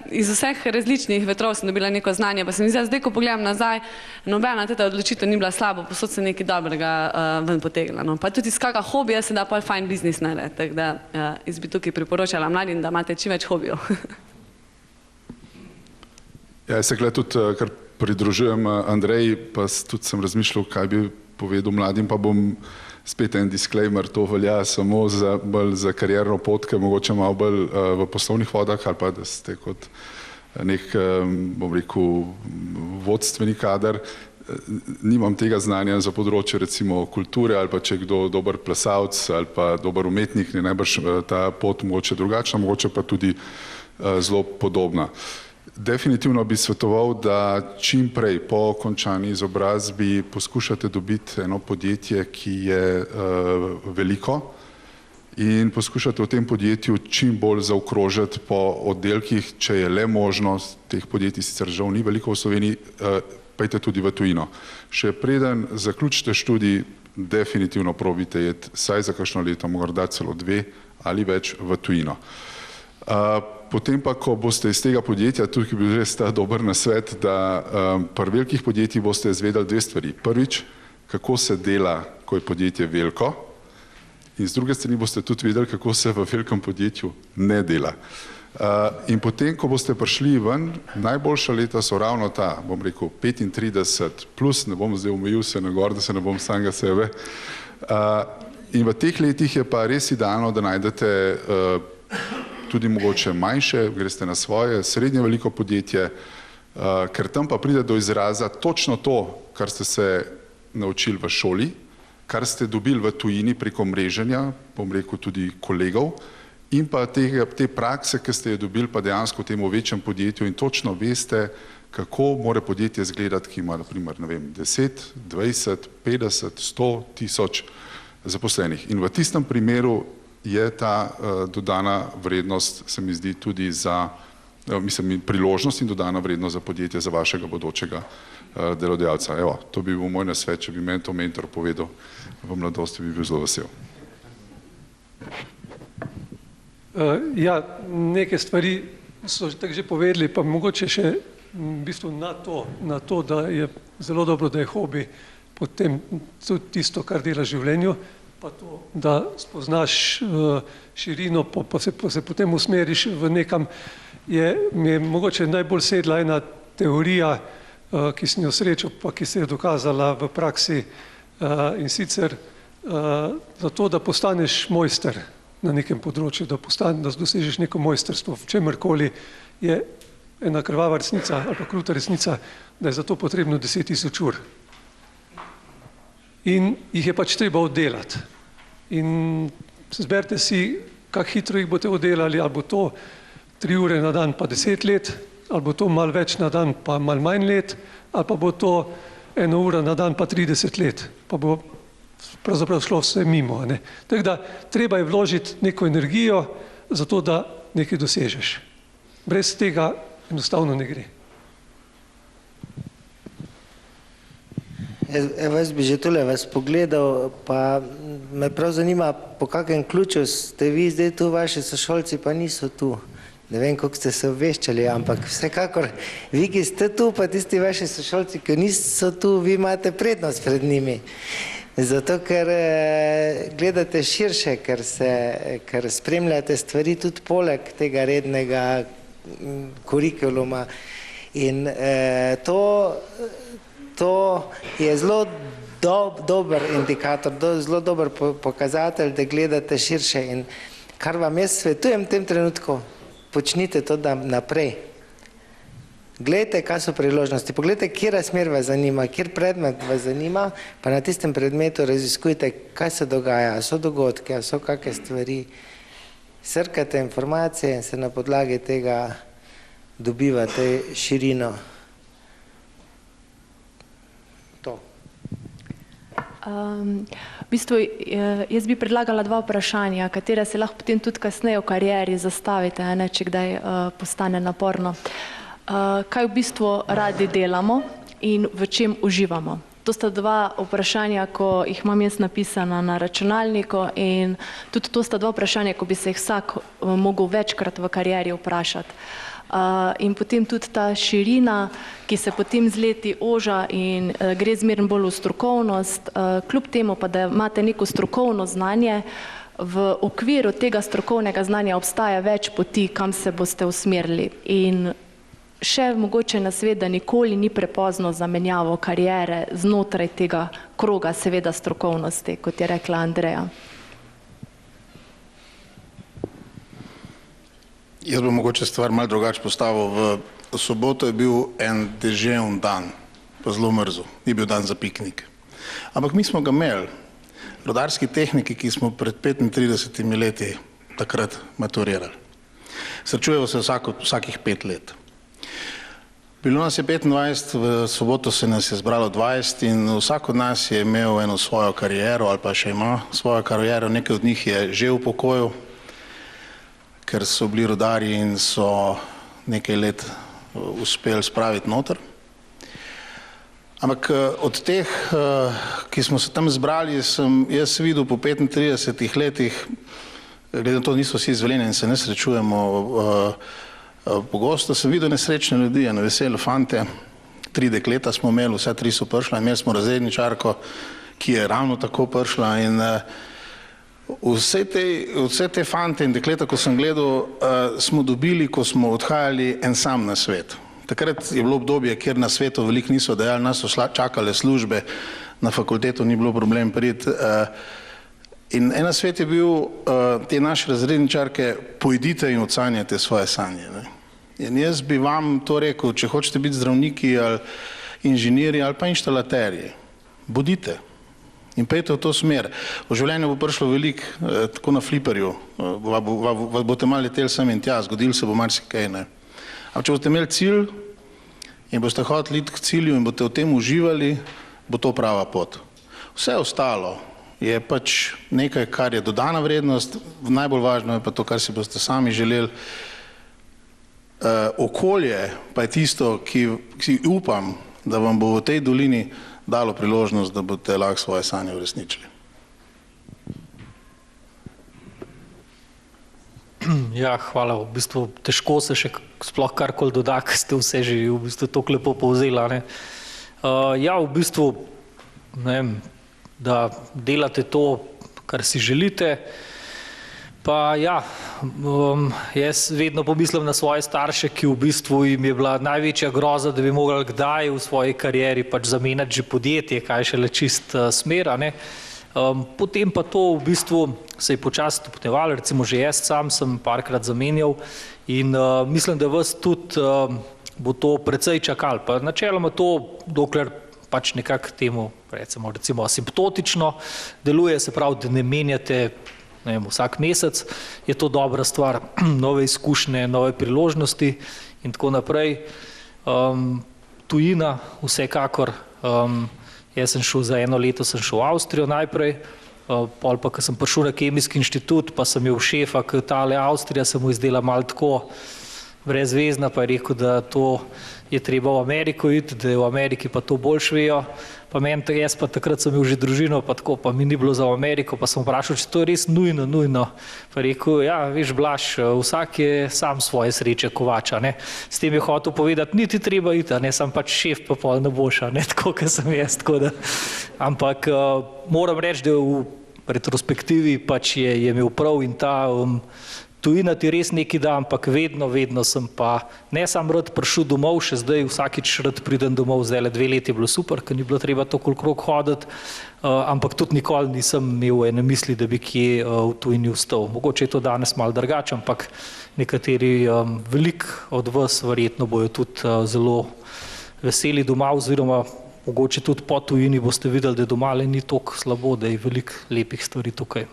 iz vseh različnih vetrov sem dobila neko znanje, pa se mi zdi, zdaj, ko pogledam nazaj, nobena teta odločitev ni bila slabo, posod se nekaj dobrega ven potegla. Pa tudi iz kakega hobija se da pol fajn biznis narediti, tako da jaz bi tukaj priporočala mladim, da imate čim več hobijev. Ja, jaz se gled tudi kar pridružujem Andreji, pa tudi sem razmišljal, kaj bi povedal mladim, pa bom spet en disclaimer, to velja samo bolj za karierno pot, ker mogoče malo bolj v poslovnih vodah, ali pa da ste kot nek, bom rekel, vodstveni kader. Nimam tega znanja za področje recimo kulture, ali pa če je kdo dober plesalc ali pa dober umetnik, je najbrž ta pot mogoče drugačna, mogoče pa tudi zelo podobna. Definitivno bi svetoval, da čim prej po končani izobrazbi poskušate dobiti eno podjetje, ki je veliko in poskušate v tem podjetju čim bolj zaokrožiti po oddelkih, če je le možnost, teh podjetij sicer žal ni veliko v Sloveniji, pejte tudi v tujino. Še preden zaključite študij, definitivno probite iti vsaj za kakšno leto, morda celo 2 ali več v tujino. Potem pa, ko boste iz tega podjetja, tukaj bi res ta dober nasvet, da pri velikih podjetjih boste izvedeli 2 stvari. Prvič, kako se dela, ko je podjetje veliko, In z druge strani boste tudi vedeli, kako se v velikem podjetju ne dela. In potem, ko boste prišli ven, najboljša leta so ravno ta, bom rekel, 35 plus, ne bom zdaj omejil se na gor, da se ne bom samega sebe. In v teh letih je pa res idealno, da najdete tudi mogoče manjše, greste na svoje, srednje veliko podjetje, ker tam pa pride do izraza točno to, kar ste se naučili v šoli, kar ste dobili v tujini preko mreženja, bom rekel tudi kolegov, in pa te prakse, ki ste jo dobili pa dejansko v tem večjem podjetju in točno veste, kako mora podjetje izgledati, ki ima naprimer, ne vem, 10, 20, 50, 100 tisoč zaposlenih. In v tistem primeru je ta dodana vrednost, se mi zdi, tudi za, mislim, priložnost in dodana vrednost za podjetje, za vašega bodočega delodajalca. Evo, to bi bil moj nasvet, če bi meni to mentor povedal v mladosti, bi bil zelo vesel. Ja, neke stvari so tako že povedali, pa mogoče še v bistvu na to, da je zelo dobro, da je hobi potem tudi tisto, kar dela v življenju, pa to, da spoznaš širino, pa se potem usmeriš v nekam, mi je mogoče najbolj sedla ena teorija, ki sem jo srečal, pa ki se je dokazala v praksi, in sicer zato, da postaneš mojster na nekem področju, da dosežeš neko mojsterstvo, v čemerkoli, je ena krvava resnica ali pa kruta resnica, da je za to potrebno 10.000 ur. In jih je pač treba oddelati. In zberite si, kako hitro jih boste oddelali, ali bo to 3 ure na dan pa 10 let, ali bo to malo več na dan pa malo manj let, ali pa bo to 1 ura na dan pa 30 let, pa bo pravzaprav šlo vse mimo. Tako da treba je vložiti neko energijo za to, da nekaj dosežeš. Brez tega enostavno ne gre. Jaz bi že tole vas pogledal, pa me prav zanima, po kakem ključu ste vi zdaj tu, vaši sošolci pa niso tu. Ne vem, koliko ste se obveščali, ampak vsekakor vi, ki ste tu, pa tisti vaši sošolci, ki niso tu, vi imate prednost pred njimi. Zato, ker gledate širše, ker spremljate stvari tudi poleg tega rednega kurikuluma. In to je zelo dober indikator, zelo dober pokazatelj, da gledate širše. In kar vam jaz svetujem v tem trenutku, počnite to naprej. Glejte, kaj so priložnosti, pogledajte, kjera smer vas zanima, kjer predmet vas zanima, pa na tistem predmetu raziskujte, kaj se dogaja, so dogodke, so kakšne stvari. Srkate informacije in se na podlagi tega dobivate širino. To. V bistvu, jaz bi predlagala 2 vprašanja, katera se lahko potem tudi kasneje v karieri zastavite, če kdaj postane naporno. Kaj v bistvu radi delamo in v čem uživamo. To sta 2 vprašanja, ko jih imam jaz napisana na računalniku, in tudi to sta 2 vprašanja, ko bi se jih vsak mogel večkrat v karieri vprašati. In potem tudi ta širina, ki se potem z leti oža in gre zmerno bolj v strokovnost, kljub temu pa, da imate neko strokovno znanje, v okviru tega strokovnega znanja obstaja več poti, kam se boste usmerili. In še mogoče nasvet, da nikoli ni prepozno za menjavo kariere znotraj tega kroga, seveda strokovnosti, kot je rekla Andreja. Jaz bom mogoče stvar malo drugače postavil. V soboto je bil en deževen dan, pa zelo mrzel, ni bil dan za piknik. Ampak mi smo ga imeli, rodarski tehniki, ki smo pred 35 leti takrat maturirali. Srečujemo se vsakih 5 let. Bilo nas je 25, v soboto se nas je zbralo 20 in vsak od nas je imel eno svojo kariero ali pa še ima svojo kariero, nekaj od njih je že v pokoju, ker so bili rodarji in so nekaj let uspeli spraviti noter. Ampak od teh, ki smo se tam zbrali, sem jaz videl po 35 letih, glede na to niso vsi izvoljeni in se ne srečujemo pogosto, sem videl nesrečne ljudi, ene vesele fante, 3 dekleta smo imeli, vse 3 so prišla, imeli smo razredničarko, ki je ravno tako prišla in Vse te fante in dekleta, ko sem gledal, smo dobili, ko smo odhajali en sam na svet. Takrat je bilo obdobje, kjer na svetu veliko niso dejali, nas so čakale službe, na fakultetu ni bilo problem priti. In en svet je bil te naše razredničarke, pojdite in ocenjajte svoje sanje. Ne? In jaz bi vam to rekel, če hočete biti zdravniki ali inženirji ali pa inštalaterji, bodite in pejte v to smer. V življenju bo prišlo veliko, tako na fliperju, vas boste malo leteli sem in tja, zgodili se bo marsikaj. Ne? Ampak če boste imeli cilj in boste hoteli iti k cilju in boste v tem uživali, bo to prava pot. Vse ostalo je pač nekaj, kar je dodana vrednost, najbolj važno je pa to, kar si boste sami želeli. Okolje pa je tisto, ki upam, da vam bo v tej dolini dalo priložnost, da boste lahko svoje sanje uresničili. Ja, hvala. V bistvu težko se še sploh karkoli doda, ker ste vse že v bistvu toliko lepo povzela. Ne? Ja, v bistvu, ne vem, da delate to, kar si želite. Pa ja, jaz vedno pomislim na svoje starše, ki v bistvu jim je bila največja groza, da bi mogli kdaj v svoji karieri pač zamenjati že podjetje, kaj šele čist smera. Ne? Potem pa to v bistvu se je počasi stopnjevalo, recimo že jaz sam sem parkrat zamenjal in mislim, da vas tudi bo to precej čakal. Pa načeloma to, dokler pač nekako temu recimo asimptotično deluje, se pravi, da ne menjate ne vem, vsak mesec, je to dobra stvar, nove izkušnje, nove priložnosti in tako naprej. Tujina, vsekakor, jaz sem šel za 1 leto, sem šel v Avstrijo najprej, pol pa, ko sem prišel na Kemijski inštitut, pa sem imel šefa, ki tale Avstrija se mu izdela malo tako brezvezna, pa je rekel, da to je treba v Ameriko iti, da je v Ameriki pa to bolj švejo. Pa meni, jaz pa takrat sem imel že družino, pa tako, pa mi ni bilo za Ameriko, pa sem vprašal, če to je res nujno. Pa rekel, ja, veš, Blaž, vsak je sam svoje sreče kovača, ne. S tem je hotel povedati, niti treba iti, ne, sam pač šef pa pol ne boš, ne, tako, kot sem jaz, tako da. Ampak moram reči, da v retrospektivi pač je imel prav in ta tujina ti res neki da, ampak vedno sem pa ne sam rad prišel domov, še zdaj vsakič rad pridem domov, zdaj 2 leti je bilo super, ker ni bilo treba toliko okrog hoditi, ampak tudi nikoli nisem imel ene misli, da bi kje v tujini ostal. Mogoče je to danes malo drugače, ampak nekateri veliko od vas verjetno bojo tudi zelo veseli doma, oziroma mogoče tudi po tujini boste videli, da doma le ni toliko slabo, da je veliko lepih stvari tukaj.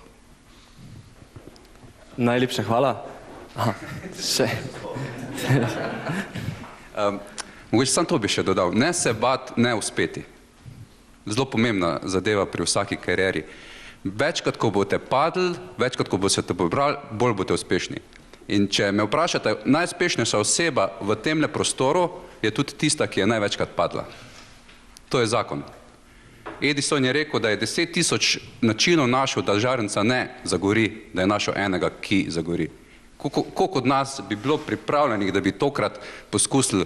Najlepša hvala. Še. Mogoče sam to bi še dodal. Ne se bat, ne uspeti. Zelo pomembna zadeva pri vsaki karieri. Večkrat, ko boste padli, večkrat, ko boste pobrali, bolj boste uspešni. In če me vprašate, najuspešnejša oseba v temle prostoru je tudi tista, ki je največkrat padla. To je zakon. Edison je rekel, da je 10 000 načinov našel, da žarnica ne zagori, da je našel enega, ki zagori. Koliko od nas bi bilo pripravljenih, da bi tokrat poskusili,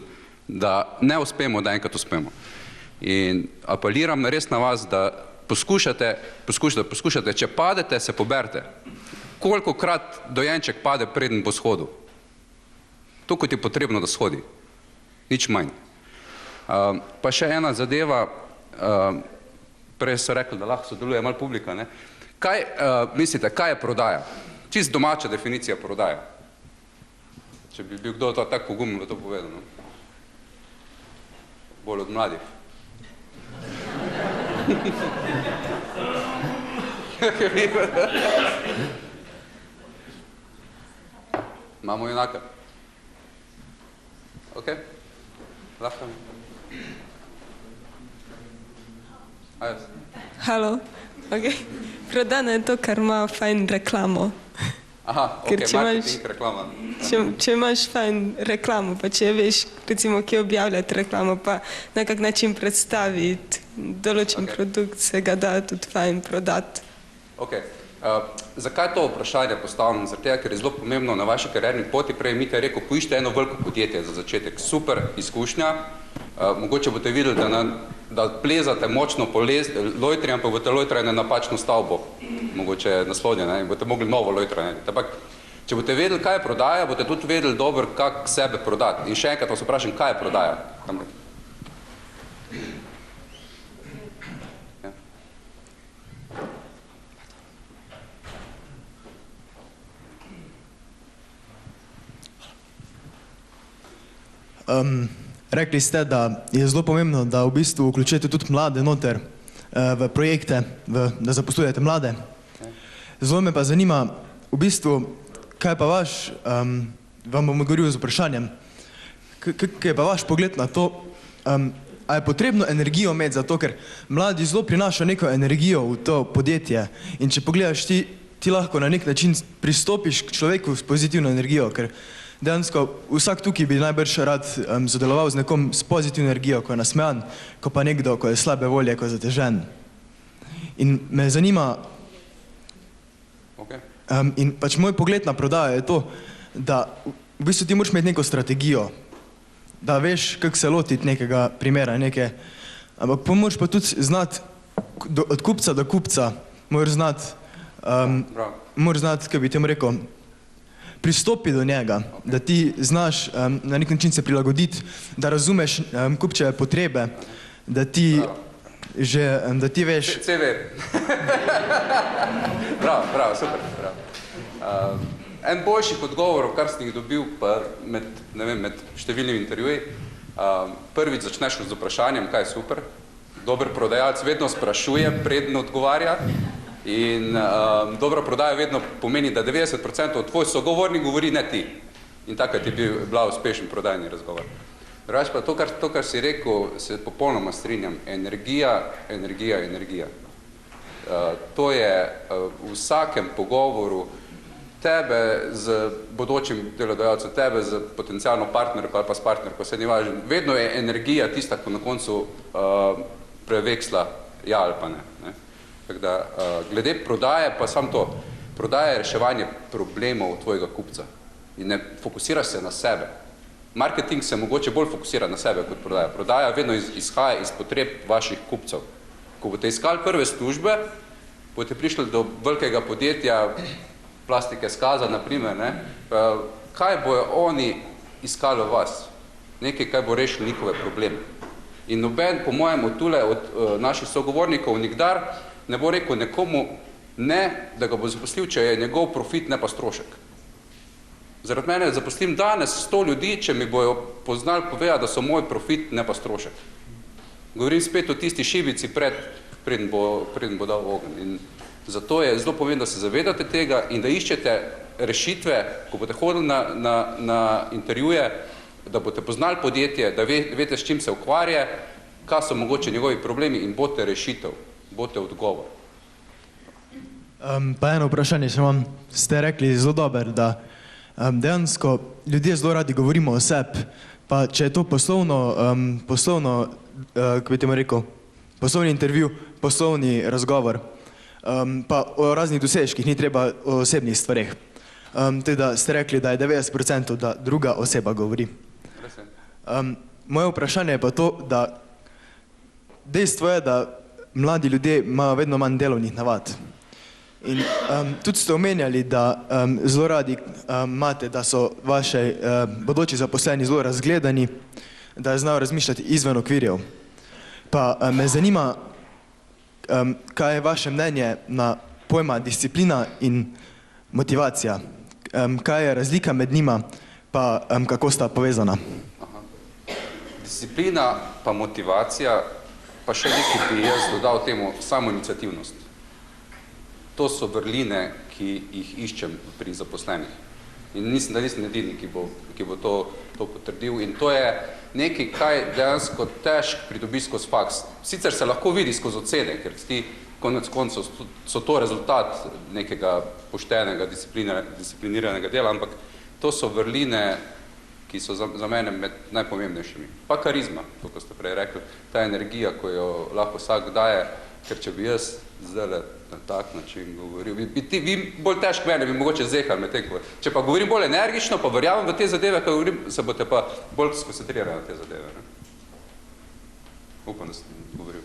da ne uspemo, da enkrat uspemo. In apeliram res na vas, da poskušate, če padete, se poberite. Kolikokrat dojenček pade, preden bo shodil? Toliko ti je potrebno, da shodi. Nič manj. Pa še ena zadeva, prej so rekli, da lahko sodeluje malo publika. Ne? Kaj mislite, kaj je prodaja? Čist domača definicija prodaja. Če bi bil kdo tako pogumen, da to povedal. No? Bolj od mladih. Imamo enaka. Ok? Lahko mi. Halo, ok. Prodano je to, kar ima fajn reklamo. Aha, ok, marketing reklama. Če imaš fajn reklamo, pa če veš, recimo, kje objavljati reklamo, pa na kak način predstaviti določen produkt, se ga da tudi fajn prodati. Ok. Zakaj to vprašanje postavljam? Zaradi tega, ker je zelo pomembno na vaši karierni poti. Prej Mitja je rekel, poiščite eno veliko podjetje za začetek. Super izkušnja. Mogoče boste videli, da plezate močno po lojtri, ampak boste lojtrali na napačno stavbo. mogoče naslonjena in boste mogli novo lojtro narediti. Ampak, če boste vedeli, kaj je prodaja, boste tudi vedeli dobro, kako sebe prodati. In še enkrat vas vprašam, kaj je prodaja? Rekli ste, da je zelo pomembno, da v bistvu vključujete tudi mlade noter v projekte, da zaposlujete mlade. Zelo me pa zanima, v bistvu, kaj pa vaš, vam bom govoril z vprašanjem, kaj je pa vaš pogled na to, a je potrebno energijo imeti za to, ker mladi zelo prinašajo neko energijo v to podjetje in če pogledaš, ti lahko na nek način pristopiš k človeku s pozitivno energijo, ker dejansko vsak tukaj bi najbrž rad sodeloval z nekom s pozitivno energijo, ko je nasmejan, ko pa nekdo, ko je slabe volje, ko je zatežen. In me zanima, in pač moj pogled na prodajo je to, da v bistvu ti moraš imeti neko strategijo, da veš, kako se lotiti nekega primera, ampak moraš pa tudi znati od kupca do kupca, moraš znati, kaj bi temu rekel, pristopi do njega, da ti znaš na nek način se prilagoditi, da razumeš kupčeve potrebe, da ti veš... CV. Bravo, super. En boljših odgovorov, kar sem jih dobil med številnimi intervjuji, prvič začneš z vprašanjem, kaj je super. Dober prodajalec vedno sprašuje, preden odgovarja. In dobra prodaja vedno pomeni, da 90% od tvoj sogovornik govori, ne ti. In takrat je bila uspešen prodajni razgovor. Drugače pa to, kar si rekel, se popolnoma strinjam. Energija. To je v vsakem pogovoru tebe z bodočim delodajalcem, tebe z potencialno partnerko ali pa s partnerko, se ni važno. Vedno je energija tista, ko na koncu preveksla ja ali pa ne. Tako da, glede prodaje pa samo to. Prodaja je reševanje problemov tvojega kupca in ne fokusiraš se na sebe. Marketing se mogoče bolj fokusira na sebe kot prodaja. Prodaja vedno izhaja iz potreb vaših kupcev. Ko boste iskali prve službe, boste prišli do velikega podjetja, plastike Skaza, naprimer, kaj bojo oni iskali v vas? Nekaj, kaj bo rešilo njihove probleme. In noben, po mojem, od naših sogovornikov nikdar ne bo rekel nekomu ne, da ga bo zaposlil, če je njegov profit, ne pa strošek. Zaradi mene zaposlim danes 100 ljudi, če mi bojo poznali povedati, da so moj profit, ne pa strošek. Govorim spet o tisti šibici preden bo dal ogenj. In zato je zelo pomembno, da se zavedate tega in da iščete rešitve, ko boste hodili na intervjuje, da boste poznali podjetje, da veste, s čim se ukvarja, kaj so mogoče njegovi problemi in boste rešitev. Bote odgovor. Pa eno vprašanje še imam. Ste rekli zelo dober, da dejansko ljudje zelo radi govorimo o sebi, pa če je to poslovno, kako bi temu rekel, poslovni intervju, poslovni razgovor, pa o raznih dosežkih, ni treba o osebnih stvareh. Teda ste rekli, da je 90%, da druga oseba govori. Moje vprašanje je pa to, da dejstvo je, da mladi ljudje imajo vedno manj delovnih navad. In tudi ste omenjali, da zelo radi imate, da so vaši bodoči zaposleni zelo razgledani, da znajo razmišljati izven okvirjev. Pa me zanima, kaj je vaše mnenje na pojma disciplina in motivacija. Kaj je razlika med njima, pa kako sta povezana? Disciplina pa motivacija, pa še nekaj bi jaz dodal temu samoiniciativnost. To so vrline, ki jih iščem pri zaposlenih. In mislim, da nisem edini, ki bo to potrdil. In to je nekaj, kaj dejansko težko pridobiš skozi faks. Sicer se lahko vidi skozi ocene, ker ti konec koncev so to rezultat nekega poštenega, discipliniranega dela, ampak to so vrline, ki so za mene med najpomembnejšimi. Pa karizma, to, ko ste prej rekli, ta energija, ko jo lahko vsak daje, ker če bi jaz zdaj na tak način govoril, vi bolj težko mene, bi mogoče zehali med tem, če pa govorim bolj energično, pa verjamem v te zadeve, ko govorim, se boste pa bolj skoncentrirali na te zadeve. Upam, da sem govoril.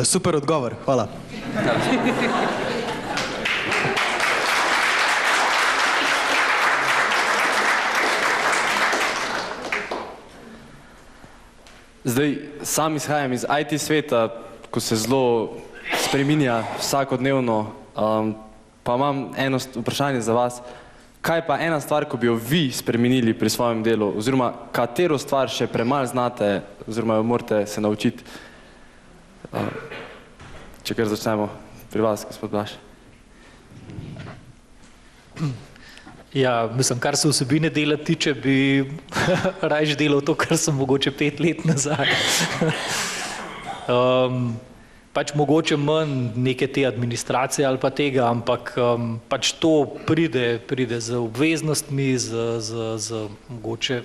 Super odgovor, hvala. Zdaj, sam izhajam iz IT sveta, ko se zelo spreminja vsakodnevno, pa imam eno vprašanje za vas. Kaj pa ena stvar, ko bi jo vi spremenili pri svojem delu, oziroma katero stvar še premalo znate, oziroma jo morate se naučiti? Če kar začnemo pri vas, gospod Blaž. Ja, mislim, kar se vsebine dela tiče, bi rajš delal to, kar sem mogoče 5 let nazaj. Pač mogoče manj neke te administracije ali pa tega, ampak pač to pride z obveznostmi, z mogoče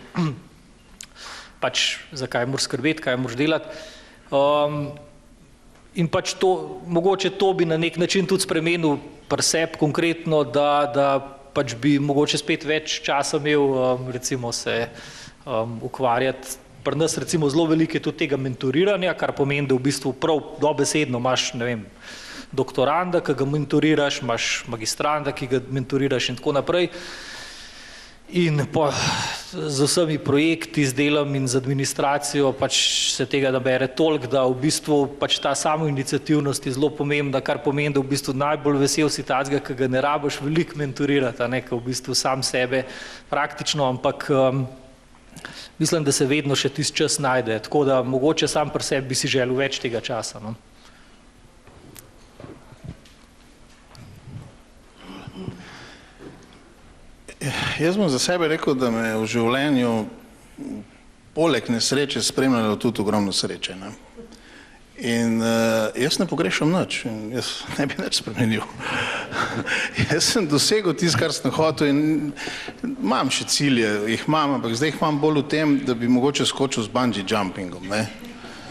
pač za kaj moraš skrbeti, kaj moraš delati. In pač to, mogoče to bi na nek način tudi spremenil pri sebi konkretno, da pač bi mogoče spet več časa imel, recimo se ukvarjati. Pri nas recimo zelo veliko je tudi tega mentoriranja, kar pomeni, da v bistvu prav dobesedno imaš, ne vem, doktoranda, ki ga mentoriraš, imaš magistranda, ki ga mentoriraš in tako naprej. In z vsemi projekti, z delom in z administracijo pač se tega nabere toliko, da v bistvu pač ta samoiniciativnost je zelo pomembna, kar pomeni, da v bistvu najbolj vesel si tacga, ki ga ne rabiš veliko mentorirati, a ne, ki v bistvu sam sebe praktično, ampak mislim, da se vedno še tisti čas najde, tako da mogoče sam pri sebi bi si želel več tega časa. No? Jaz bom za sebe rekel, da me v življenju poleg nesreče spremljalo tudi ogromno sreče. Ne? In jaz ne pogrešam nič, jaz ne bi nič spremenil. Jaz sem dosegel tisto, kar sem hotel in imam še cilje, jih imam, ampak zdaj jih imam bolj v tem, da bi mogoče skočil z bungee jumpingom. Ne?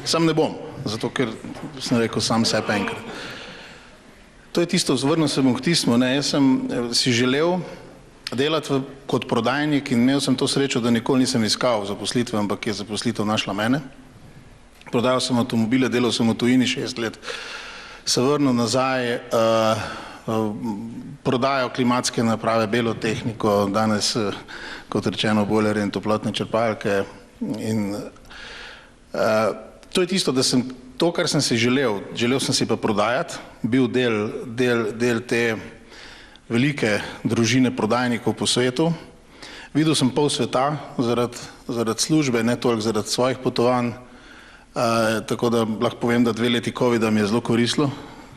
Sam ne bom, zato ker sem rekel sam sebi enkrat. To je tisto, zvrnil se bom k tistmu, ne? Jaz sem si želel delati kot prodajnik in imel sem to srečo, da nikoli nisem iskal zaposlitve, ampak je zaposlitev našla mene. Prodajal sem avtomobile, delal sem v tujini 6 let, se vrnil nazaj, prodajal klimatske naprave, belo tehniko, danes, kot rečeno, bojlerje in toplotne črpalke. In to je tisto, da sem to, kar sem si želel sem si pa prodajati, bil del te velike družine prodajnikov po svetu. Videl sem pol sveta zaradi službe, ne toliko zaradi svojih potovanj. Tako da lahko povem, da 2 leti covida mi je zelo koristilo,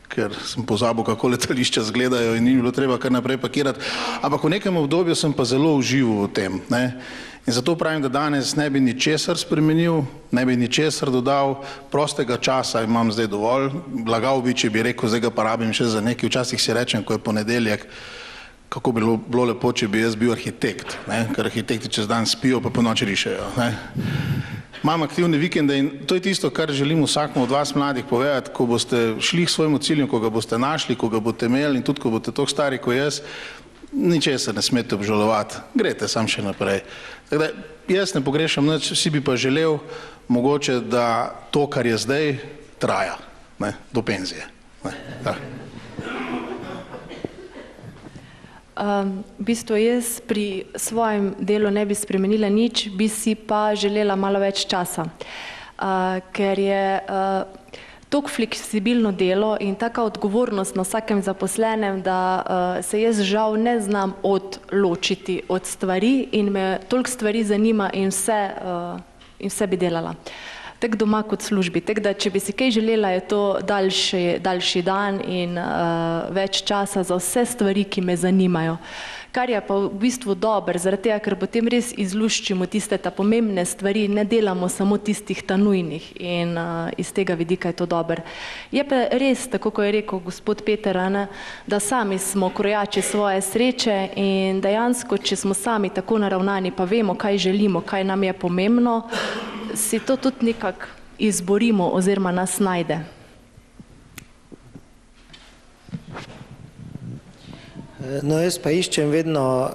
ker sem pozabil, kako letališča izgledajo in ni bilo treba kar naprej pakirati. Ampak v nekem obdobju sem pa zelo užival v tem. Ne? In zato pravim, da danes ne bi ničesar spremenil, ne bi ničesar dodal, prostega časa imam zdaj dovolj, lagal bi, če bi rekel, zdaj ga pa rabim še za nekaj. Včasih si rečem, ko je ponedeljek, kako bi bilo lepo, če bi jaz bil arhitekt, ne? Ker arhitekti čez dan spijo, pa po noči rišejo. Ne? Imam aktivne vikende in to je tisto, kar želim vsakmu od vas mladih povedati, ko boste šli k svojemu cilju, ko ga boste našli, ko ga boste imeli in tudi, ko boste toliko stari kot jaz, ničesar ne smete obžalovati, greste sam še naprej. Tako da jaz ne pogrešam nič, vsi bi pa želel mogoče, da to, kar je zdaj, traja, ne, do penzije. Ne, V bistvu jaz pri svojem delu ne bi spremenila nič, bi si pa želela malo več časa, ker je toliko fleksibilno delo in taka odgovornost na vsakem zaposlenem, da se jaz žal ne znam odločiti od stvari in me toliko stvari zanima in vse bi delala. Tako doma kot službi. Tako da, če bi si kaj želela, je to daljši dan in več časa za vse stvari, ki me zanimajo. Kar je pa v bistvu dobro, zaradi tega, ker potem res izluščimo tiste ta pomembne stvari, ne delamo samo tistih ta nujnih in iz tega vidika je to dobro. Je pa res, tako kot je rekel gospod Peter, da sami smo krojači svoje sreče in dejansko, če smo sami tako naravnani, pa vemo, kaj želimo, kaj nam je pomembno, si to tudi nekako izborimo oziroma nas najde. No, jaz pa iščem vedno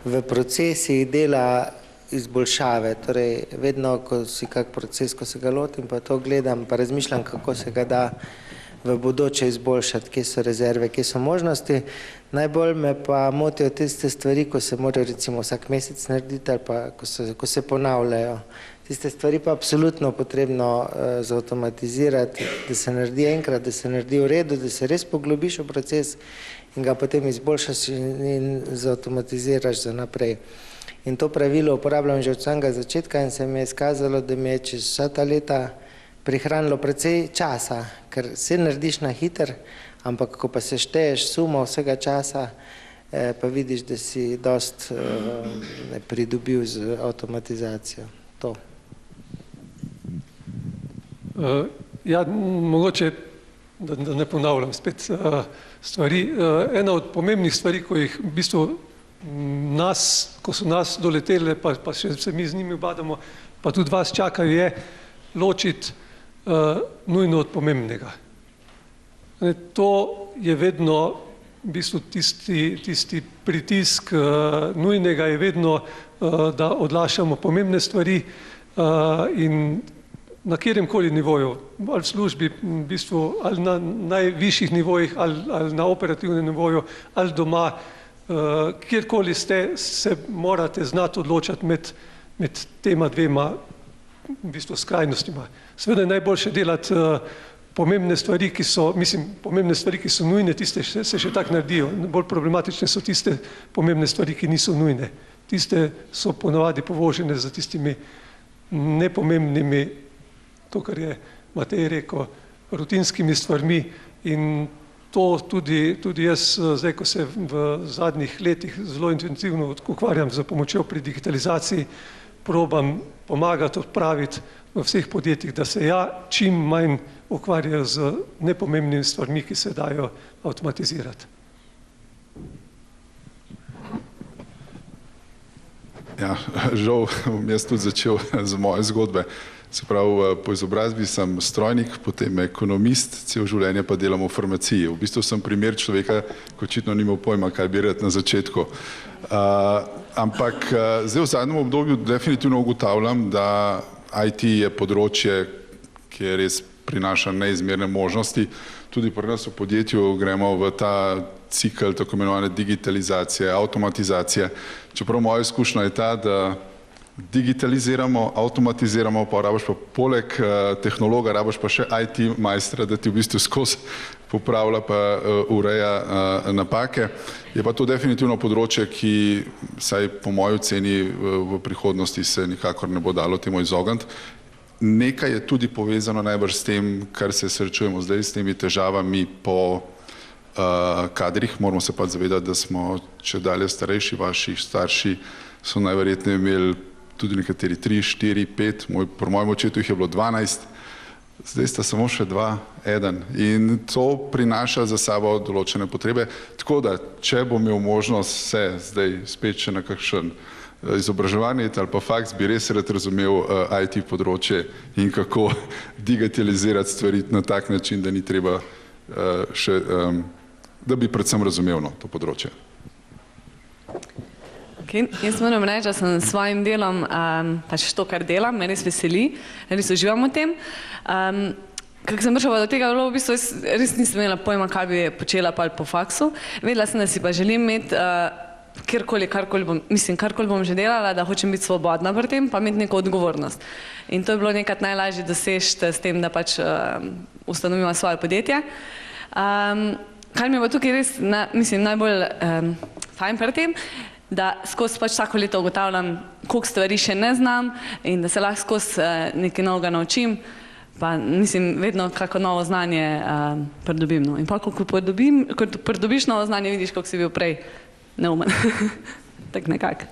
v procesih dela izboljšave, torej vedno, ko si kak proces, ko se ga lotim, pa to gledam, pa razmišljam, kako se ga da v bodoče izboljšati, kje so rezerve, kje so možnosti. Najbolj me pa motijo tiste stvari, ko se morajo recimo vsak mesec narediti ali pa ko se ponavljajo. Tiste stvari pa absolutno potrebno zautomatizirati, da se naredi enkrat, da se naredi v redu, da se res poglobiš v proces in ga potem izboljšaš in zautomatiziraš za naprej. In to pravilo uporabljam že od samega začetka in se mi je izkazalo, da mi je čez vsa ta leta prihranilo precej časa, ker se narediš na hiter, ampak ko pa se šteješ sumo vsega časa, pa vidiš, da si dost pridobil z avtomatizacijo. To. Ja, mogoče, da ne ponavljam spet stvari. Ena od pomembnih stvari, ko jih v bistvu nas, ko so nas doletele, pa še se mi z njimi ubadamo, pa tudi vas čakajo, je ločiti nujno od pomembnega. To je vedno v bistvu tisti pritisk nujnega je vedno, da odlašamo pomembne stvari in na kjeremkoli nivoju, ali v službi, v bistvu, ali na najvišjih nivojih, ali na operativnem nivoju, ali doma, kjerkoli ste, se morate znati odločati med tema dvema v bistvu skrajnostima. Seveda je najboljše delati pomembne stvari, ki so nujne, tiste se še tako naredijo. Bolj problematične so tiste pomembne stvari, ki niso nujne. Tiste so ponavadi povožene za tistimi nepomembnimi, to, kar je Matej rekel, rutinskimi stvarmi in to tudi jaz, zdaj, ko se v zadnjih letih zelo intenzivno ukvarjam z pomočjo pri digitalizaciji, probam pomagati, odpraviti v vseh podjetjih, da se čim manj ukvarjajo z nepomembnimi stvarmi, ki se dajo avtomatizirati. Ja, žal bom jaz tudi začel z moje zgodbe. Se pravi, po izobrazbi sem strojnik, potem ekonomist, cel življenje pa delam v farmaciji. V bistvu sem primer človeka, ko očitno ni imel pojma, kaj bi rad na začetku. Ampak zdaj v zadnjem obdobju definitivno ugotavljam, da IT je področje, ki res prinaša neizmerne možnosti. Tudi pri nas v podjetju gremo v ta cikl tako imenovane digitalizacije, avtomatizacije. Čeprav moja izkušnja je ta, da digitaliziramo, avtomatiziramo, pa rabiš pa poleg tehnologa, rabiš pa še IT majstra, da ti v bistvu skozi popravlja pa ureja napake. Je pa to definitivno področje, ki vsaj po moji oceni v prihodnosti se nikakor ne bo dalo temu izogniti. Nekaj je tudi povezano najbrž s tem, kar se srečujemo zdaj s temi težavami po kadrih. Moramo se pa zavedati, da smo čedalje starejši, vaši starši so najverjetneje imeli tudi nekateri 3, 4, 5, pri mojem očetu jih je bilo 12, zdaj sta samo še 2, 1 in to prinaša za sabo določene potrebe. Tako da, če bom imel možnost se zdaj spet še na kakšen izobraževanje ali pa faks, bi res rad razumel IT področje in kako digitalizirati stvari na tak način, da ni treba še, da bi predvsem razumel to področje. Jaz moram reči, da sem s svojim delom, pač to, kar delam, me res veseli, res uživam v tem. Kako sem prišla do tega, v bistvu res nisem imela pojma, kaj bi počela pa po faksu. Vedela sem, da si pa želim imeti karkoli bom že delala, da hočem biti svobodna pri tem, pa imeti neko odgovornost. In to je bilo nekaj najlažje dosežiti s tem, da pač ustanovimo svoje podjetje. Kar mi je pa tukaj res, najbolj fajn pri tem, da skozi pač vsako leto ugotavljam, koliko stvari še ne znam in da se lahko skozi nekaj novega naučim, pa vedno kako novo znanje pridobim. In pa, ko pridobiš novo znanje, vidiš, koliko si bil prej neumen. Tako nekako.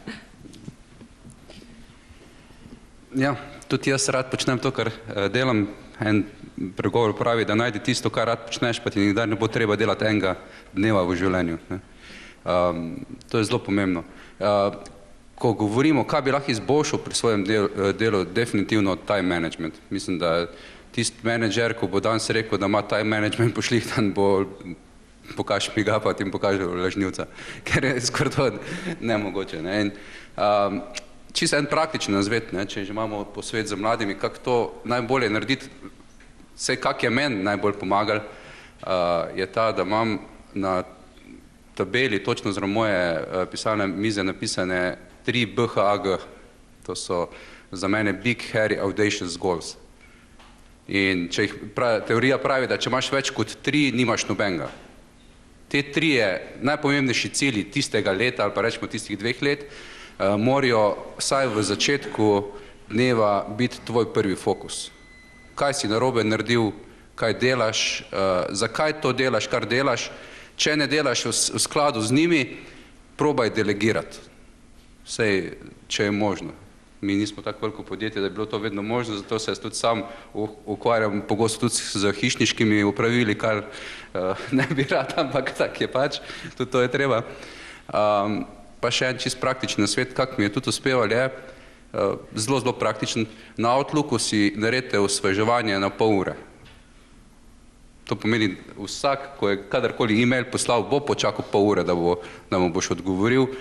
Ja, tudi jaz rad počnem to, kar delam. En pregovor pravi, da najdi tisto, kar rad počneš, pa ti nikdar ne bo treba delati enega dneva v življenju. To je zelo pomembno. Ko govorimo, kaj bi lahko izboljšal pri svojem delu, definitivno time management. Mislim, da tisti menedžer, ko bo danes rekel, da ima time management pošlihtan, bo pokaž mi ga pa ti pokaže lažnivca, ker je skoraj to nemogoče. Čisto en praktičen nazvet, če že imamo posvet z mladimi, kako to najbolje narediti, vse kak je meni najbolj pomagal, je ta, da imam na tabeli, točno zraven moje pisalne mize napisane 3 BHAG, to so za mene big, hairy, audacious goals. In če teorija pravi, da če imaš več kot 3, nimaš nobenega. Te 3 najpomembnejši cilji tistega leta ali pa rečemo tistih 2 let morajo vsaj v začetku dneva biti tvoj prvi fokus. Kaj si narobe naredil, kaj delaš, zakaj to delaš, kar delaš. Če ne delaš v skladu z njimi, probaj delegirati. Vsej, če je možno. Mi nismo tako veliko podjetje, da je bilo to vedno možno, zato se jaz tudi sam ukvarjam pogosto tudi z hišniškimi upravili, kar ne bi rad, ampak tak je pač, tudi to je treba. Pa še en čist praktičen nasvet, kak mi je tudi uspevali, je zelo praktičen. Na Outlooku si naredite osveževanje na pol ure. To pomeni, vsak, ko je kadarkoli e-mail poslal, bo počakal pol ure, da mu boš odgovoril,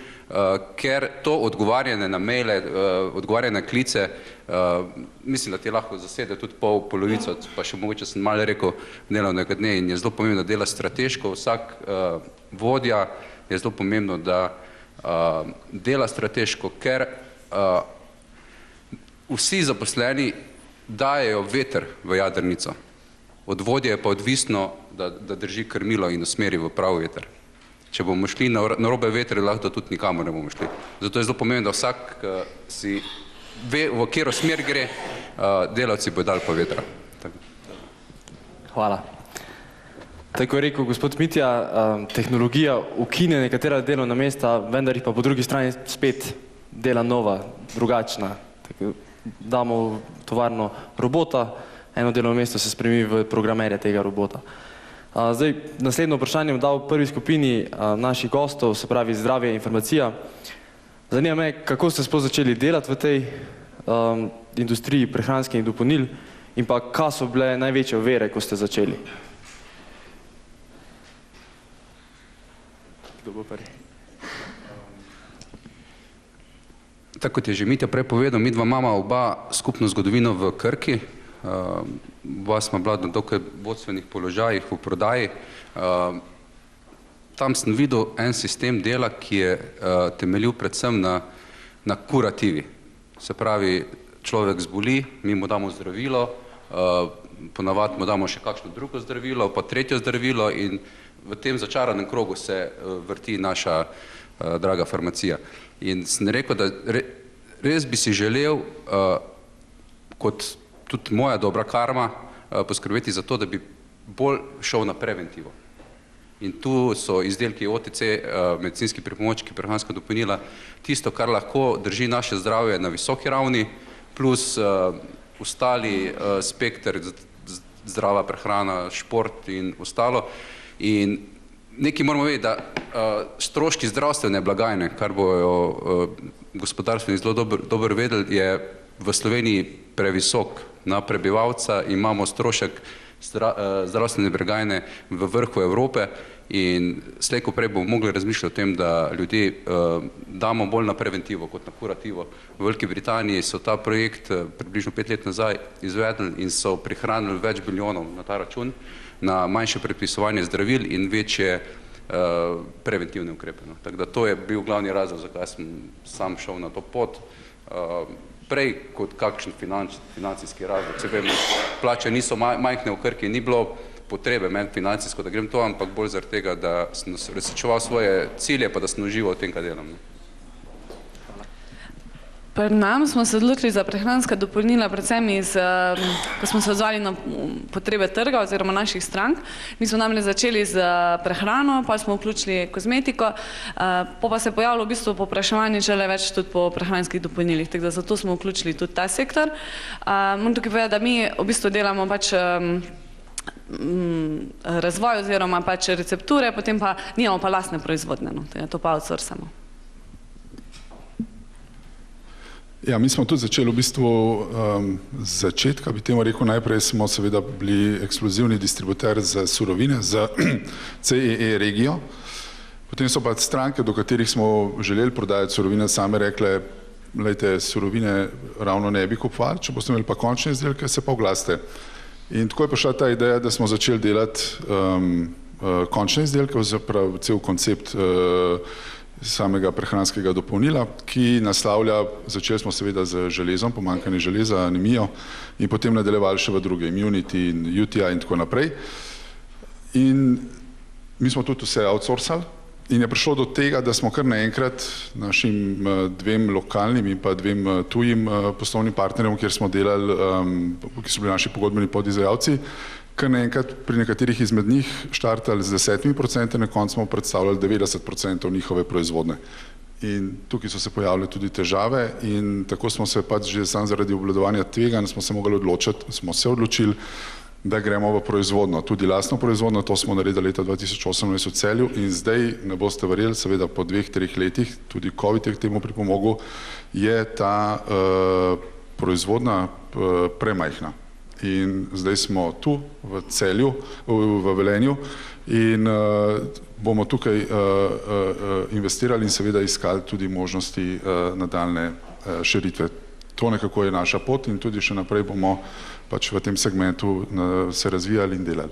ker to odgovarjanje na maile, odgovarjanje na klice, mislim, da ti lahko zasede tudi polovico, pa še mogoče sem malo rekel, delovnega dne in je zelo pomembno, da dela strateško. Vsak vodja je zelo pomembno, da dela strateško, ker vsi zaposleni dajejo veter v jadrnico. Od vodje je pa odvisno, da drži krmilo in usmeri v prav veter. Če bomo šli na robe vetre, lahko tudi nikamor ne bomo šli. Zato je zelo pomembno, da vsak si ve, v katero smer gre, delavci bodo dali pa vetra. Hvala. Tako je rekel gospod Mitja, tehnologija ukine nekatera delovna mesta, vendar jih pa po drugi strani spet dela nova, drugačna. Damo v tovarno robota, eno delovno mesto se spremeni v programerja tega robota. Zdaj, naslednjo vprašanje bom dal v prvi skupini naših gostov, se pravi zdravje in farmacija. Zanima me, kako ste sploh začeli delati v tej industriji prehranskih dopolnil in pa kaj so bile največje ovire, ko ste začeli? Kdo bo prvi? Tako kot je že Mitja prej povedal, mi dva imamo oba skupno zgodovino v Krki. Oba smo bila na dokaj vodstvenih položajih v prodaji. Tam sem videl en sistem dela, ki je temeljil predvsem na kurativi. Se pravi, človek zboli, mi mu damo zdravilo, ponavadi mu damo še kakšno drugo zdravilo, pa tretje zdravilo in v tem začaranem krogu se vrti naša draga farmacija. In sem rekel, da res bi si želel kot tudi moja dobra karma, poskrbeti za to, da bi bolj šel na preventivo. In tu so izdelki OTC, medicinski pripomočki, prehranska dopolnila, tisto, kar lahko drži naše zdravje na visoki ravni, plus ostali spekter, zdrava prehrana, šport in ostalo. In nekaj moramo vedeti, da stroški zdravstvene blagajne, kar bojo gospodarstveni zelo dobro vedeli, je v Sloveniji previsok na prebivalca, imamo strošek zdravstvene blagajne v vrhu Evrope in slej ko prej bomo mogli razmišljati o tem, da ljudi damo bolj na preventivo kot na kurativo. V Veliki Britaniji so ta projekt približno 5 let nazaj izvedli in so prihranili več bilijonov na ta račun, na manjše predpisovanje zdravil in večje preventivne ukrepe. Tako da to je bil glavni razlog, zakaj sem sam šel na to pot. Prej kot kakšen financijski razlog. Se vemo, plače niso majhne v Krki, ni bilo potrebe meni financijsko, da grem to, ampak bolj zaradi tega, da sem uresničeval svoje cilje, pa da sem užival v tem, kaj delam. Pri nam smo se odločili za prehranska dopolnila, predvsem ko smo se odzvali na potrebe trga oziroma naših strank. Mi smo namreč začeli z prehrano, pa smo vključili kozmetiko, pa se je pojavilo v bistvu povpraševanje šele več tudi po prehranskih dopolnilih, tako da zato smo vključili tudi ta sektor. Moram tukaj povedati, da mi v bistvu delamo pač razvoj oziroma pač recepture, potem pa nimamo pa lastne proizvodne, to pa outsourcamo. Ja, mi smo tudi začeli v bistvu z začetka, bi temu rekel, najprej smo seveda bili ekskluzivni distributer za surovine, za CEE regijo. Potem so pa stranke, do katerih smo želeli prodajati surovine, same rekle, lejte, surovine ravno ne bi kupovali, če boste imeli pa končne izdelke, se pa oglasite. In tako je prišla ta ideja, da smo začeli delati končne izdelke, oziroma cel koncept samega prehranskega dopolnila, ki naslavlja, začeli smo seveda z železom, pomanjkanje železa, anemijo in potem nadaljevali še v druge, immunity in UTI in tako naprej. In mi smo tudi vse outsourcali in je prišlo do tega, da smo kar naenkrat našim dvem lokalnim in pa dvem tujim poslovnim partnerjem, kjer smo delali, ki so bili naši pogodbeni podizvajalci, kar naenkrat pri nekaterih izmed njih štartali z 10%, na koncu smo predstavljali 90% njihove proizvodne. In tukaj so se pojavile tudi težave in tako smo se pač že sam zaradi obvladovanja tveganj smo se odločili, da gremo v proizvodno, tudi lastno proizvodno, to smo naredili leta 2018 v Celju in zdaj, ne boste verjeli, seveda po 2-3 letih, tudi COVID je k temu pripomogel, je ta proizvodna premajhna. In zdaj smo tu v Celju, v Velenju in bomo tukaj investirali in seveda iskali tudi možnosti nadaljne širitve. To nekako je naša pot in tudi še naprej bomo pač v tem segmentu se razvijali in delali.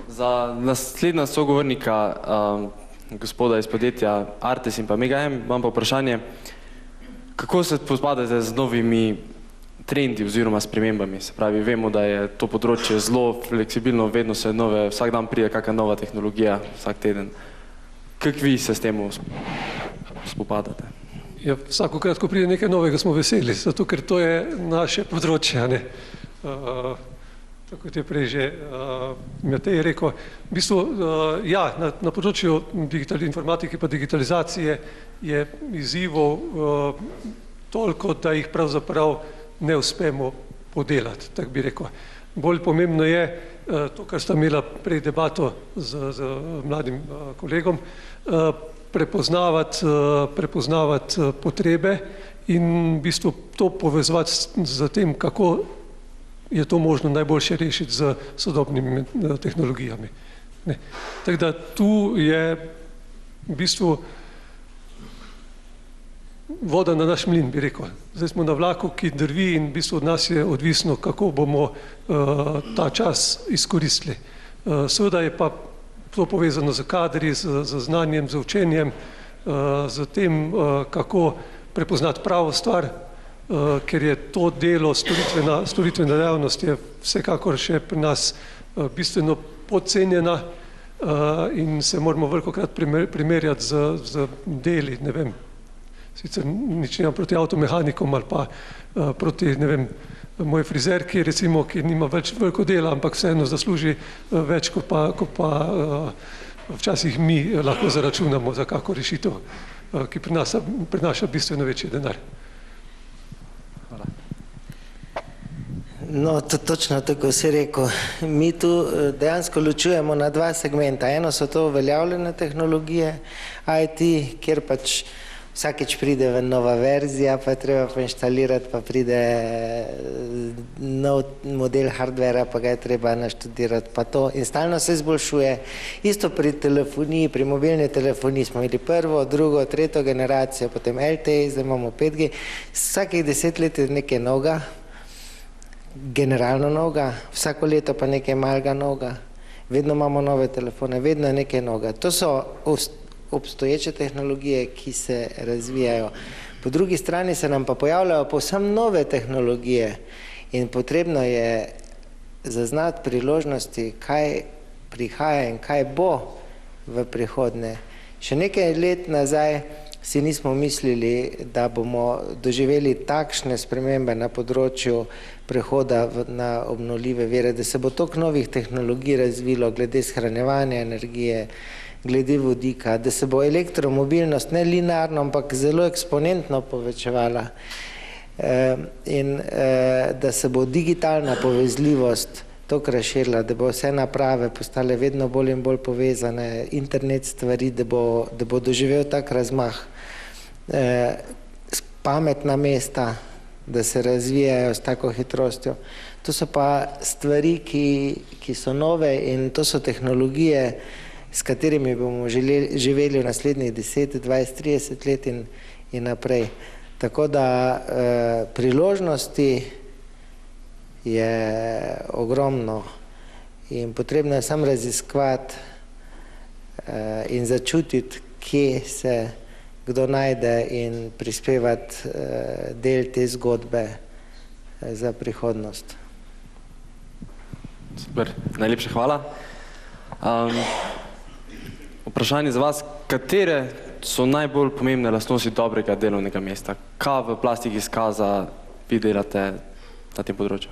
Za naslednja sogovornika, gospoda iz podjetja Artes in pa Mega-M, imam pa vprašanje, kako se spopadate z novimi trendi oziroma spremembami? Se pravi, vemo, da je to področje zelo fleksibilno, vedno se vsak dan pride kakšna nova tehnologija, vsak teden. Kako vi se s tem spopadate? Ja, vsakokrat, ko pride nekaj novega, smo veseli, zato ker to je naše področje. Tako kot je prej že Matej rekel. V bistvu, ja, na področju informatike pa digitalizacije je izzivov toliko, da jih pravzaprav ne uspemo podelati, tako bi rekel. Bolj pomembno je to, kar sta imela prej debato z mladim kolegom, prepoznavati potrebe in v bistvu to povezovati z tem, kako je to možno najboljše rešiti z sodobnimi tehnologijami. Tako da tu je v bistvu voda na naš mlin, bi rekel. Zdaj smo na vlaku, ki drvi in v bistvu od nas je odvisno, kako bomo ta čas izkoristili. Seveda je pa to povezano z kadri, z znanjem, z učenjem, z tem, kako prepoznati pravo stvar, ker je to delo, storitvena dejavnost je vsekakor še pri nas bistveno podcenjena in se moramo velikokrat primerjati z deli, ne vem, sicer nič nimam proti avtomehanikom ali pa proti, ne vem, moj frizerki, recimo, ki nima več veliko dela, ampak vseeno zasluži več, kot pa včasih mi lahko zaračunamo za kako rešitev, ki prinaša bistveno večji denar. Hvala. No, točno tako si rekel. Mi tu dejansko ločujemo na dva segmenta. Eno so to uveljavljene tehnologije, IT, kjer pač vsakeč pride ven nova verzija, pa je treba poinštalirati, pa pride nov model hardvera, pa ga je treba naštudirati, pa to. In stalno se izboljšuje. Isto pri telefoniji, pri mobilni telefoniji smo imeli prvo, drugo, tretjo generacijo, potem LTE, zdaj imamo 5G. Vsakih 10 let je nekaj novega, generalno novega, vsako leto pa nekaj malega novega. Vedno imamo nove telefone, vedno je nekaj novega. To so obstoječe tehnologije, ki se razvijajo. Po drugi strani se nam pa pojavljajo povsem nove tehnologije in potrebno je zaznati priložnosti, kaj prihaja in kaj bo v prihodnje. Še nekaj let nazaj si nismo mislili, da bomo doživeli takšne spremembe na področju prehoda na obnovljive vire, da se bo toliko novih tehnologij razvilo glede shranjevanja energije, glede vodika, da se bo elektromobilnost ne linearno, ampak zelo eksponentno povečevala in da se bo digitalna povezljivost toliko razširila, da bo vse naprave postale vedno bolj in bolj povezane, internet stvari, da bo doživel tak razmah, pametna mesta, da se razvijajo s tako hitrostjo. To so pa stvari, ki so nove in to so tehnologije, s katerimi bomo živeli v naslednjih 10, 20, 30 let in naprej. Tako da priložnosti je ogromno in potrebno je samo raziskovati in začutiti, kje se kdo najde in prispevati del te zgodbe za prihodnost. Super, najlepša hvala. Vprašanje za vas, katere so najbolj pomembne lastnosti dobrega delovnega mesta? Kaj v plastiki izkaza vi delate na tem področju?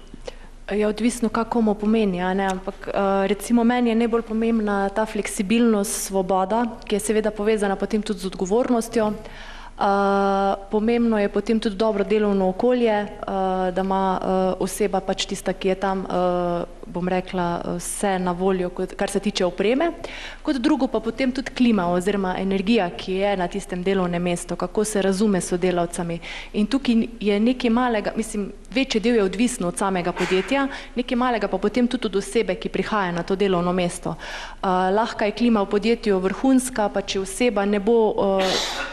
Je odvisno, kako komu pomeni, ampak recimo meni je najbolj pomembna ta fleksibilnost, svoboda, ki je seveda povezana potem tudi z odgovornostjo. Pomembno je potem tudi dobro delovno okolje, da ima oseba pač tista, ki je tam, bom rekla, vse na voljo, kar se tiče opreme. Kot drugo pa potem tudi klima oziroma energija, ki je na tistem delovnem mestu, kako se razume s sodelavcami. In tukaj je nekaj malega, mislim, večji del je odvisno od samega podjetja, nekaj malega pa potem tudi od osebe, ki prihaja na to delovno mesto. Lahko je klima v podjetju vrhunska, pa če oseba ne bo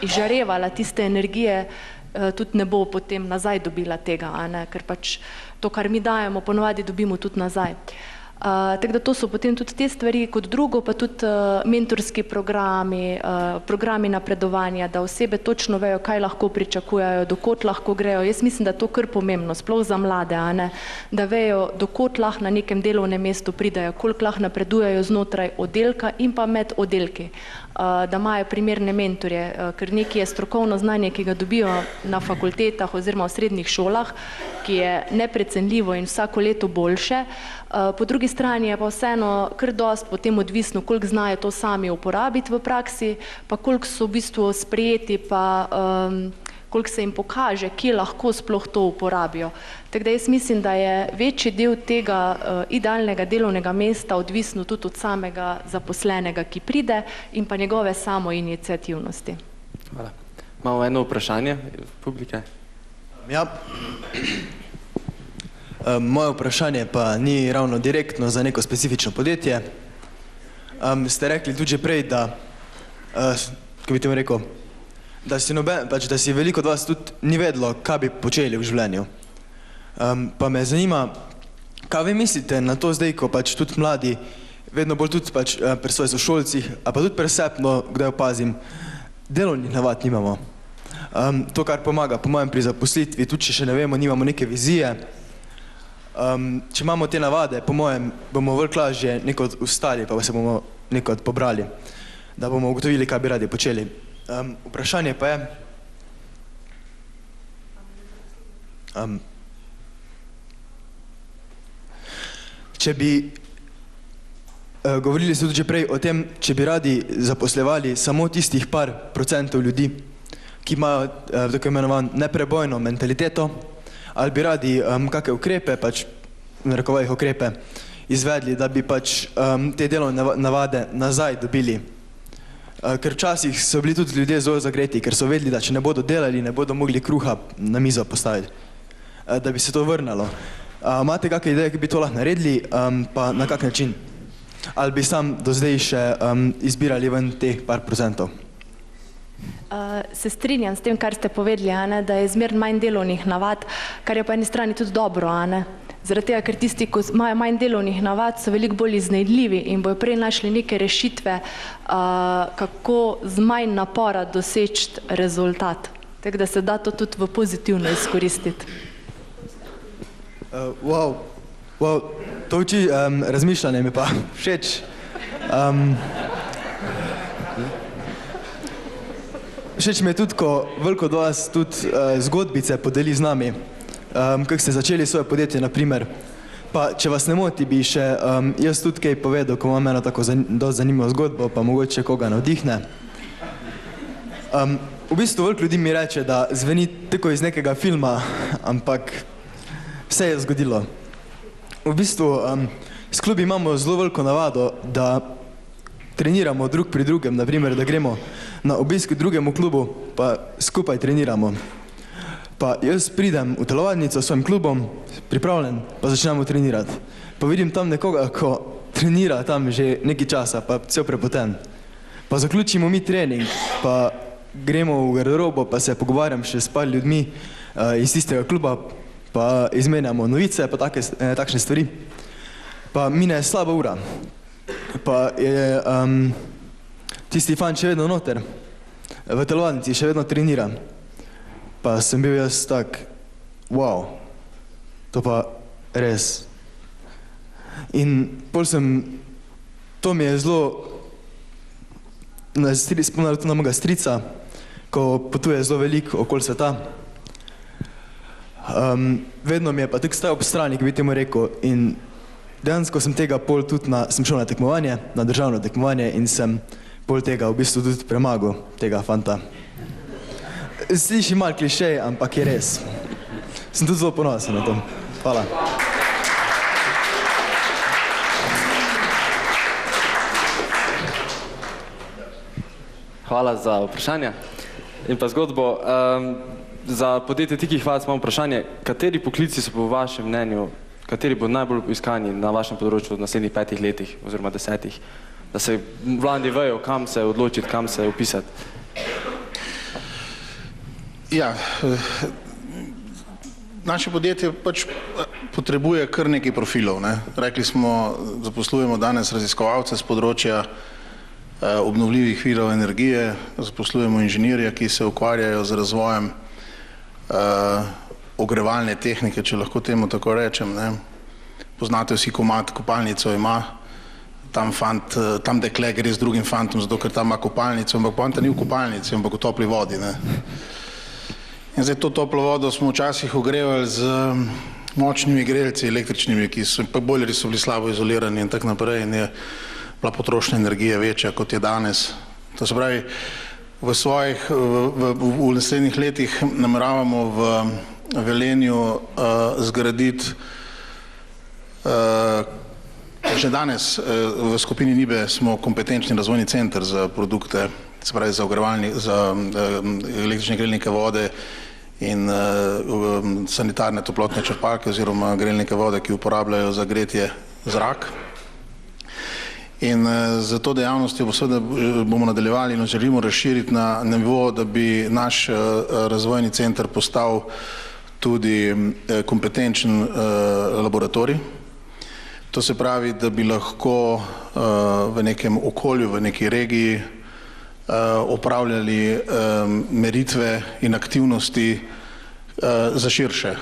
izžarevala tiste energije, tudi ne bo potem nazaj dobila tega, ker pač to, kar mi dajemo, ponovadi dobimo tudi nazaj. Tako da to so potem tudi te stvari, kot drugo pa tudi mentorski programi, programi napredovanja, da osebe točno vejo, kaj lahko pričakujejo, dokot lahko grejo. Jaz mislim, da je to kar pomembno, sploh za mlade, da vejo, dokot lahko na nekem delovnem mestu pridajo, koliko lahko napredujejo znotraj oddelka in pa med oddelki, da imajo primerne mentorje, ker nekaj je strokovno znanje, ki ga dobijo na fakultetah oziroma v srednjih šolah, ki je neprecenljivo in vsako leto boljše. Po drugi strani je pa vseeno kar dosti potem odvisno, koliko znajo to sami uporabiti v praksi, pa koliko so v bistvu sprejeti, pa koliko se jim pokaže, kje lahko sploh to uporabijo. Tako da jaz mislim, da je večji del tega idealnega delovnega mesta odvisno tudi od samega zaposlenega, ki pride, in pa njegove samoiniciativnosti. Hvala. Imamo eno vprašanje publike. Ja. Moje vprašanje pa ni ravno direktno za neko specifično podjetje. Ste rekli tudi že prej, da, kako bi temu rekel, da si veliko od vas tudi ni vedelo, kaj bi počeli v življenju. Pa me zanima, kaj vi mislite na to zdaj, ko pač tudi mladi, vedno bolj tudi pač pri svojih sošolcih, a pa tudi presepno, kdaj opazim, delovnih navad nimamo. To, kar pomaga, po mojem, pri zaposlitvi, tudi če še ne vemo, nimamo neke vizije. Če imamo te navade, po mojem, bomo veliko lažje neko ustali, pa se bomo neko pobrali, da bomo ugotovili, kaj bi radi počeli. Vprašanje pa je, če bi, govorili ste tudi že prej o tem, če bi radi zaposlevali samo tistih par procentov ljudi, ki imajo tako imenovan neprebojno mentaliteto, ali bi radi kakšne ukrepe, pač v narekovajih ukrepe, izvedli, da bi pač te delovne navade nazaj dobili. Ker včasih so bili tudi ljudje zelo zagreti, ker so vedeli, da če ne bodo delali, ne bodo mogli kruha na mizo postaviti, da bi se to vrnalo. Imate kakšne ideje, ki bi to lahko naredili, pa na kak način? Ali bi sam do zdaj še izbirali ven teh par procentov? Se strinjam s tem, kar ste povedali, da je zmerno manj delovnih navad, kar je po eni strani tudi dobro, zaradi tega, ker tisti, ki imajo manj delovnih navad, so veliko bolj iznajdljivi in bojo prej našli neke rešitve, kako z manj napora doseči rezultat. Tako da se da to tudi v pozitivno izkoristiti. To uči razmišljanje mi pa všeč. Všeč mi je tudi, ko veliko od vas tudi zgodbice podeli z nami, kako ste začeli svoje podjetje, naprimer. Pa če vas ne moti, bi še jaz tudi kaj povedal, ko imam eno tako dosti zanimivo zgodbo, pa mogoče koga navdihne. V bistvu veliko ljudi mi reče, da zveni tako iz nekega filma, ampak vse je zgodilo. V bistvu s klubi imamo zelo veliko navado, da treniramo drug pri drugem, naprimer, da gremo na obisk drugemu klubu, pa skupaj treniramo. Pa jaz pridem v telovadnico s svojim klubom, pripravljen, pa začnemo trenirati. Pa vidim tam nekoga, ko trenira tam že nekaj časa, pa cel prepoten. Pa zaključimo mi trening, pa gremo v garderobo, pa se pogovarjam še s par ljudmi iz tistega kluba, pa izmenjamo novice, pa takšne stvari. Pa mine slaba ura. Pa je tisti fan še vedno noter, v telovadnici še vedno trenira. Pa sem bil jaz tak, wow, to pa res. In pol to mi je zelo spomnilo tudi na mojega strica, ko potuje zelo veliko okoli sveta. Vedno mi je pa tako stajal ob strani, ki bi temu rekel, in dejansko sem tega pol tudi sem šel na tekmovanje, na državno tekmovanje in sem pol tega v bistvu tudi premagal, tega fanta. Sliši malo klišej, ampak je res. Sem tudi zelo ponosen na to. Hvala. Hvala za vprašanje in pa zgodbo. Za podjetje Tiki Hvac imam vprašanje, kateri poklici so po vašem mnenju, kateri bo najbolj iskani na vašem področju v naslednjih 5 letih oziroma 10, da se mladi vejo, kam se odločiti, kam se upisati? Ja, naše podjetje pač potrebuje kar nekaj profilov. Rekli smo, zaposlujemo danes raziskovalce z področja obnovljivih virov energije, zaposlujemo inženirje, ki se ukvarjajo z razvojem ogrevalne tehnike, če lahko temu tako rečem. Poznate vsi komad, kopalnico ima, tam dekle gre z drugim fantom, zato ker tam ima kopalnico, ampak poanta ni v kopalnici, ampak v topli vodi. In zdaj to toplo vodo smo včasih ogrevali z močnimi grelci električnimi, ki so, pa bojleri so bili slabo izolirani in tak naprej, in je bila potrošnja energije večja, kot je danes. To se pravi, v naslednjih letih nameravamo v Velenju zgraditi, že danes v skupini Nibe smo kompetenčni razvojni center za produkte, se pravi za električne grelnike vode in sanitarne toplotne črpalke oziroma grelnike vode, ki uporabljajo za gretje zrak. In za to dejavnostjo bomo nadaljevali in želimo razširiti na nivo, da bi naš razvojni center postal tudi kompetenčen laboratorij. To se pravi, da bi lahko v nekem okolju, v neki regiji opravljali meritve in aktivnosti za širše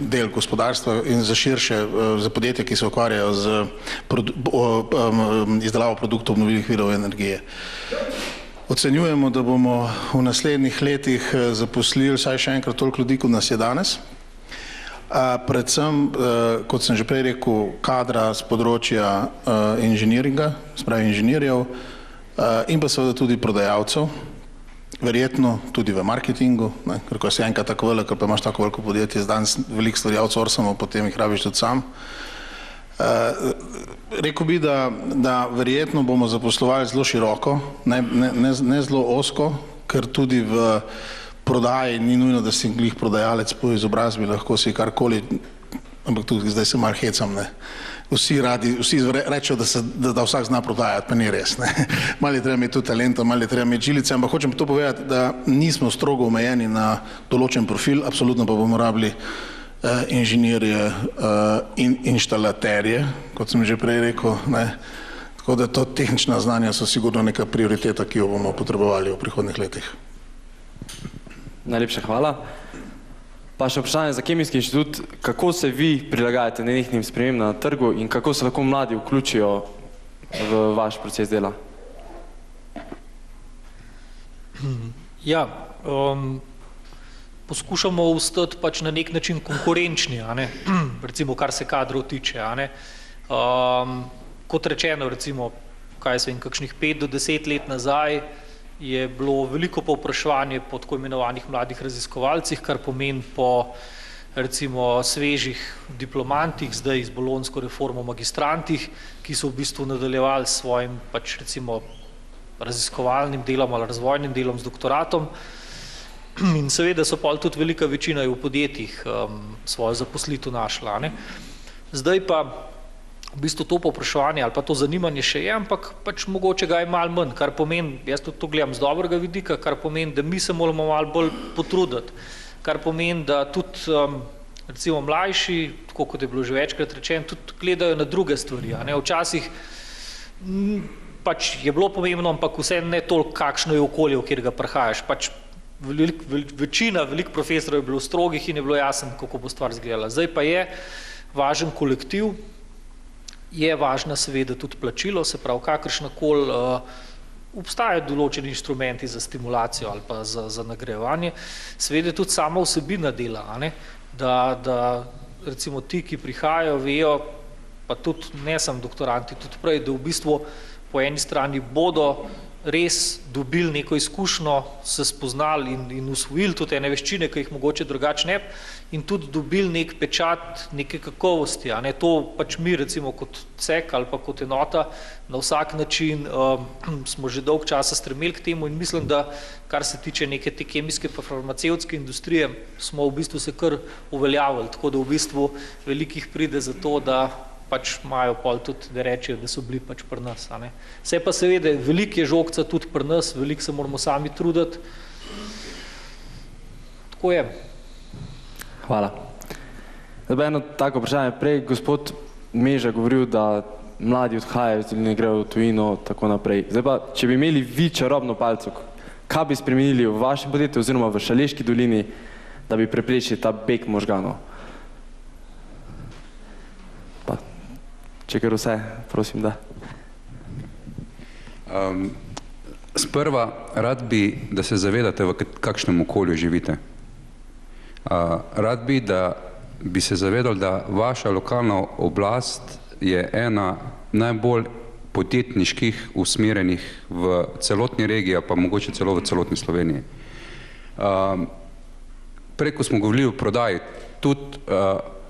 del gospodarstva in za širše, za podjetja, ki se ukvarjajo z izdelavo produktov obnovljivih virov energije. Ocenjujemo, da bomo v naslednjih letih zaposlili vsaj še enkrat toliko ljudi, kot nas je danes. Predvsem, kot sem že prej rekel, kadra z področja inženiringa, se pravi inženirjev, in pa seveda tudi prodajalcev, verjetno tudi v marketingu, ker ko si enkrat tako velik, pa imaš tako veliko podjetje, danes veliko stvari outsourcamo, potem jih rabiš tudi sam. Rekel bi, da verjetno bomo zaposlovali zelo široko, ne zelo ozko, ker tudi v prodaji ni nujno, da si glih prodajalec po izobrazbi, lahko si karkoli, ampak tudi zdaj se malo hecam, vsi rečejo, da vsak zna prodajati, pa ni res. Malo je treba imeti tudi talenta, malo je treba imeti žilice, ampak hočem to povedati, da nismo strogo omejeni na določen profil, absolutno pa bomo rabili inženirje in inštalaterje, kot sem že prej rekel, tako da to tehnična znanja so sigurno neka prioriteta, ki jo bomo potrebovali v prihodnih letih. Najlepša hvala. Pa še vprašanje za Kemijski inštitut, kako se vi prilagajate nenehnim spremembam na trgu in kako se lahko mladi vključijo v vaš proces dela? Ja, poskušamo ostati pač na nek način konkurenčni, recimo kar se kadrov tiče. Kot rečeno, recimo, kakšnih 5 do 10 let nazaj je bilo veliko povpraševanje po tako imenovanih mladih raziskovalcih, kar pomeni po recimo svežih diplomantih, zdaj z bolonjsko reformo magistrantih, ki so v bistvu nadaljevali s svojim pač recimo raziskovalnim delom ali razvojnim delom z doktoratom. In seveda so pol tudi velika večina v podjetjih svojo zaposlitev našla. Zdaj pa v bistvu to povpraševanje ali pa to zanimanje še je, ampak pač mogoče ga je malo manj, kar pomeni, jaz tudi to gledam z dobrega vidika, kar pomeni, da mi se moramo malo bolj potruditi, kar pomeni, da tudi recimo mlajši, tako kot je bilo že večkrat rečeno, tudi gledajo na druge stvari. Včasih pač je bilo pomembno, ampak vse ne toliko, kakšno je okolje, v kjer ga prihajaš. Pač veliko profesorjev je bilo strogih in je bilo jasno, kako bo stvar izgledala. Zdaj pa je važen kolektiv, je važna seveda tudi plačilo, se pravi, kakršnakoli obstajajo določeni inštrumenti za stimulacijo ali pa za nagrajevanje. Seveda tudi sama vsebina dela, da recimo ti, ki prihajajo, vejo, pa tudi ne samo doktoranti, tudi prej, da v bistvu po eni strani bodo res dobili neko izkušnjo, se spoznali in usvojili tudi ene veščine, ki jih mogoče drugače ne, in tudi dobili nek pečat neke kakovosti. To pač mi recimo kot CEK ali pa kot enota na vsak način smo že dolg časa stremeli k temu in mislim, da kar se tiče neke te kemijske pa farmacevtske industrije, smo v bistvu se kar uveljavili, tako da v bistvu velikih pride za to, da pač imajo pol tudi, da rečejo, da so bili pač pri nas. Vse pa seveda, veliko je žogca tudi pri nas, veliko se moramo sami truditi. Tako je. Hvala. Zdaj eno tako vprašanje. Prej gospod Meža govoril, da mladi odhajajo, ne grejo v tujino, tako naprej. Zdaj pa, če bi imeli vi čarobno palico, kaj bi spremenili v vašem podjetju oziroma v Šaleški dolini, da bi preprečili ta beg možganov? Če kar vse, prosim, da. Sprva rad bi, da se zavedate, v kakšnem okolju živite. Rad bi, da bi se zavedali, da vaša lokalna oblast je ena najbolj podjetniških usmerjenih v celotni regiji, pa mogoče celo v celotni Sloveniji. Prej, ko smo govorili o prodaji, tudi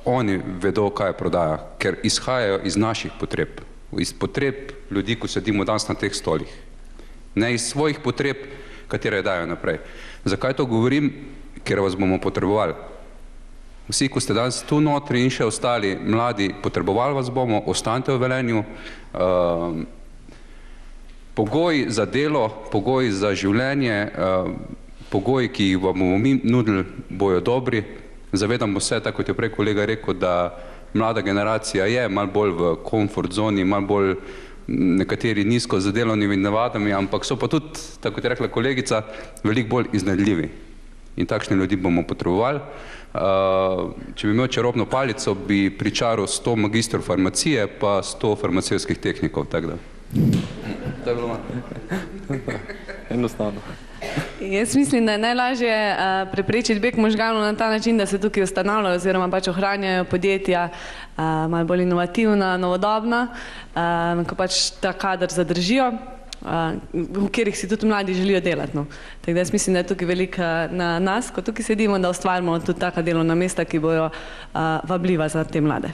oni vedo, kaj je prodaja, ker izhajajo iz naših potreb, iz potreb ljudi, ko sedimo danes na teh stolih. Ne iz svojih potreb, katere dajo naprej. Zakaj to govorim? Ker vas bomo potrebovali. Vsi, ko ste danes tu notri in še ostali mladi, potrebovali vas bomo, ostanite v Velenju. Pogoji za delo, pogoji za življenje, pogoji, ki jih bomo mi nudili, bojo dobri. Zavedamo se, tako kot je prej kolega rekel, da mlada generacija je malo bolj v komfort zoni, malo bolj nekateri nizko z delovnimi navadami, ampak so pa tudi, tako kot je rekla kolegica, veliko bolj iznajdljivi. In takšne ljudi bomo potrebovali. Če bi imel čarobno palico, bi pričaral 100 magistrov farmacije, pa 100 farmacevtskih tehnikov, tako da. To je bilo malo. Enostavno. Jaz mislim, da je najlažje preprečiti beg možganov na ta način, da se tukaj ustanavljajo oziroma pač ohranjajo podjetja malo bolj inovativna, novodobna, ko pač ta kader zadržijo, v katerih si tudi mladi želijo delati. Tako da jaz mislim, da je tukaj veliko na nas, ko tukaj sedimo, da ustvarimo tudi taka delovna mesta, ki bojo vabljiva za te mlade.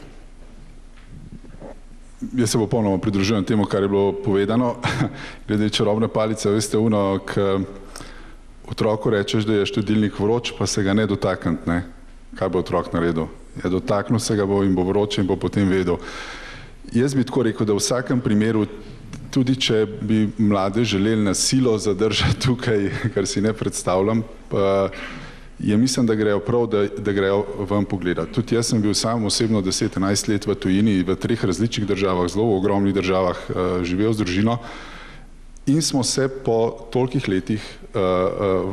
Jaz se popolnoma pridružujem temu, kar je bilo povedano. Glede čarobne palice, veste, otroku rečeš, da je štedilnik vroč, pa se ga ne dotakniti, ne? Kaj bo otrok naredil? Je dotaknil se ga bo in bo vroče in bo potem vedel. Jaz bi tako rekel, da v vsakem primeru, tudi če bi mlade želeli na silo zadržati tukaj, kar si ne predstavljam, je mislim, da grejo prav, da grejo ven pogledati. Tudi jaz sem bil sam osebno 10-11 let v tujini, v 3 različnih državah, zelo v ogromnih državah živel z družino in smo se po tolikih letih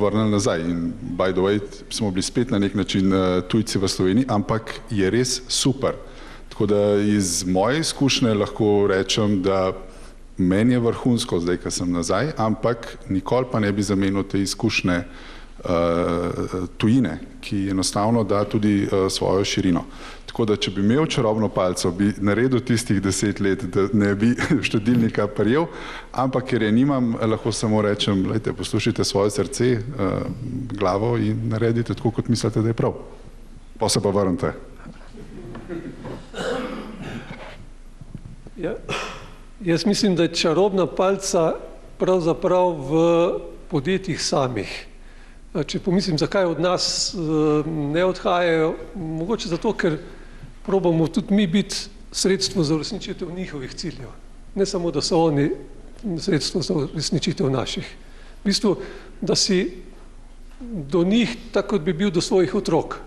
vrnili nazaj. In by the way, smo bili spet na nek način tujci v Sloveniji, ampak je res super. Tako da iz moje izkušnje lahko rečem, da meni je vrhunsko zdaj, ko sem nazaj, ampak nikoli pa ne bi zamenil te izkušnje tujine, ki enostavno da tudi svojo širino. Tako da, če bi imel čarobno palico, bi naredil tistih 10 let, da ne bi štedilnika prijel, ampak ker je nimam, lahko samo rečem, lejte, poslušajte svoje srce, glavo in naredite tako, kot mislite, da je prav. Pa se pa vrnite. Ja, jaz mislim, da je čarobna palica pravzaprav v podjetjih samih. Če pomislim, zakaj od nas ne odhajajo, mogoče zato, ker probamo tudi mi biti sredstvo za uresničitev njihovih ciljev. Ne samo, da so oni sredstvo za uresničitev naših. V bistvu, da si do njih tako, kot bi bil do svojih otrok.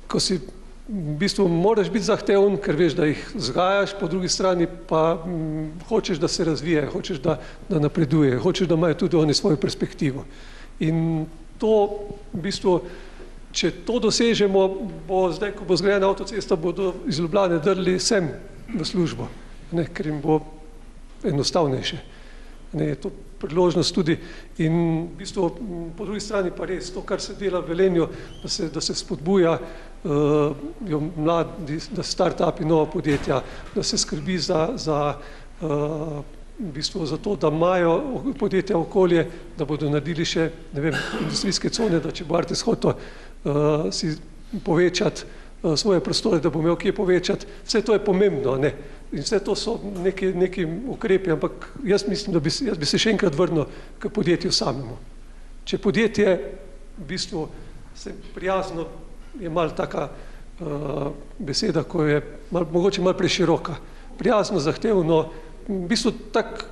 Ko si v bistvu moraš biti zahteven, ker veš, da jih vzgajaš, po drugi strani pa hočeš, da se razvije, hočeš, da napreduje, hočeš, da imajo tudi oni svojo perspektivo. In to v bistvu, če to dosežemo, bo zdaj, ko bo zgrajena avtocesta, bodo iz Ljubljane drli sem v službo, ne, ker jim bo enostavnejše. Ne, je to priložnost tudi in v bistvu po drugi strani pa res to, kar se dela v Velenju, da se spodbuja mladi, da start-upi, nova podjetja, da se skrbi v bistvu za to, da imajo podjetja okolje, da bodo naredili še, ne vem, industrijske cone, da če bo Artes hotel si povečati svoje prostore, da bo imel kje povečati, vse to je pomembno, ne. In vse to so neki ukrepi, ampak jaz mislim, da jaz bi se še enkrat vrnil k podjetju samemu. Če podjetje v bistvu se prijazno, je malo taka beseda, ko je mogoče malo preširoka. Prijazno, zahtevno, v bistvu tak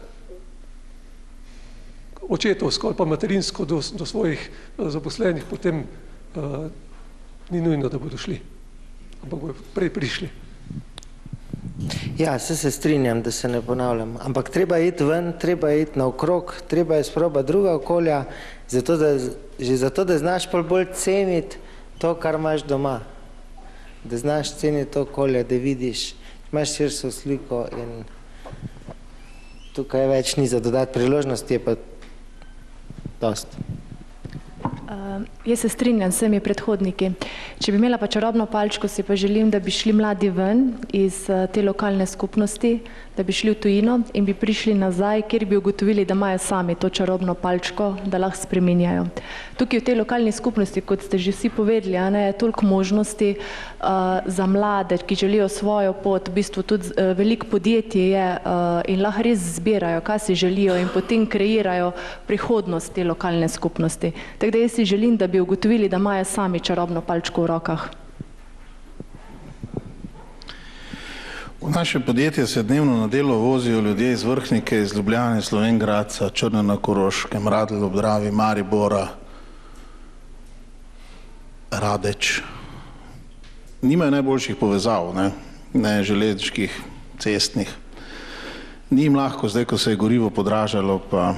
očetovsko ali pa materinsko do svojih zaposlenih, potem ni nujno, da bodo šli, ampak bodo prej prišli. Ja, se strinjam, da se ne ponavljam, ampak treba iti ven, treba iti naokrog, treba je sprobati druga okolja, že zato, da znaš bolj ceniti to, kar imaš doma, da znaš ceniti to okolje, da vidiš, imaš širšo sliko in tukaj več ni za dodati priložnosti, je pa dosti. Jaz se strinjam s vsemi predhodniki. Če bi imela pa čarobno palčko, si pa želim, da bi šli mladi ven iz te lokalne skupnosti, da bi šli v tujino in bi prišli nazaj, kjer bi ugotovili, da imajo sami to čarobno palčko, da lahko spreminjajo. Tukaj v tej lokalni skupnosti, kot ste že vsi povedali, je toliko možnosti za mlade, ki želijo svojo pot, v bistvu tudi veliko podjetij je in lahko res zbirajo, kaj si želijo in potem kreirajo prihodnost te lokalne skupnosti. Tako da jaz si želim, da bi ugotovili, da imajo sami čarobno palčko v rokah. V naše podjetje se dnevno na delo vozijo ljudje iz Vrhnike, iz Ljubljane, Slovenj Gradca, Črne na Koroškem, Radlj ob Dravi, Maribora, Radeč. Nimajo najboljših povezav, ne železniških, cestnih. Ni jim lahko zdaj, ko se je gorivo podražalo, pa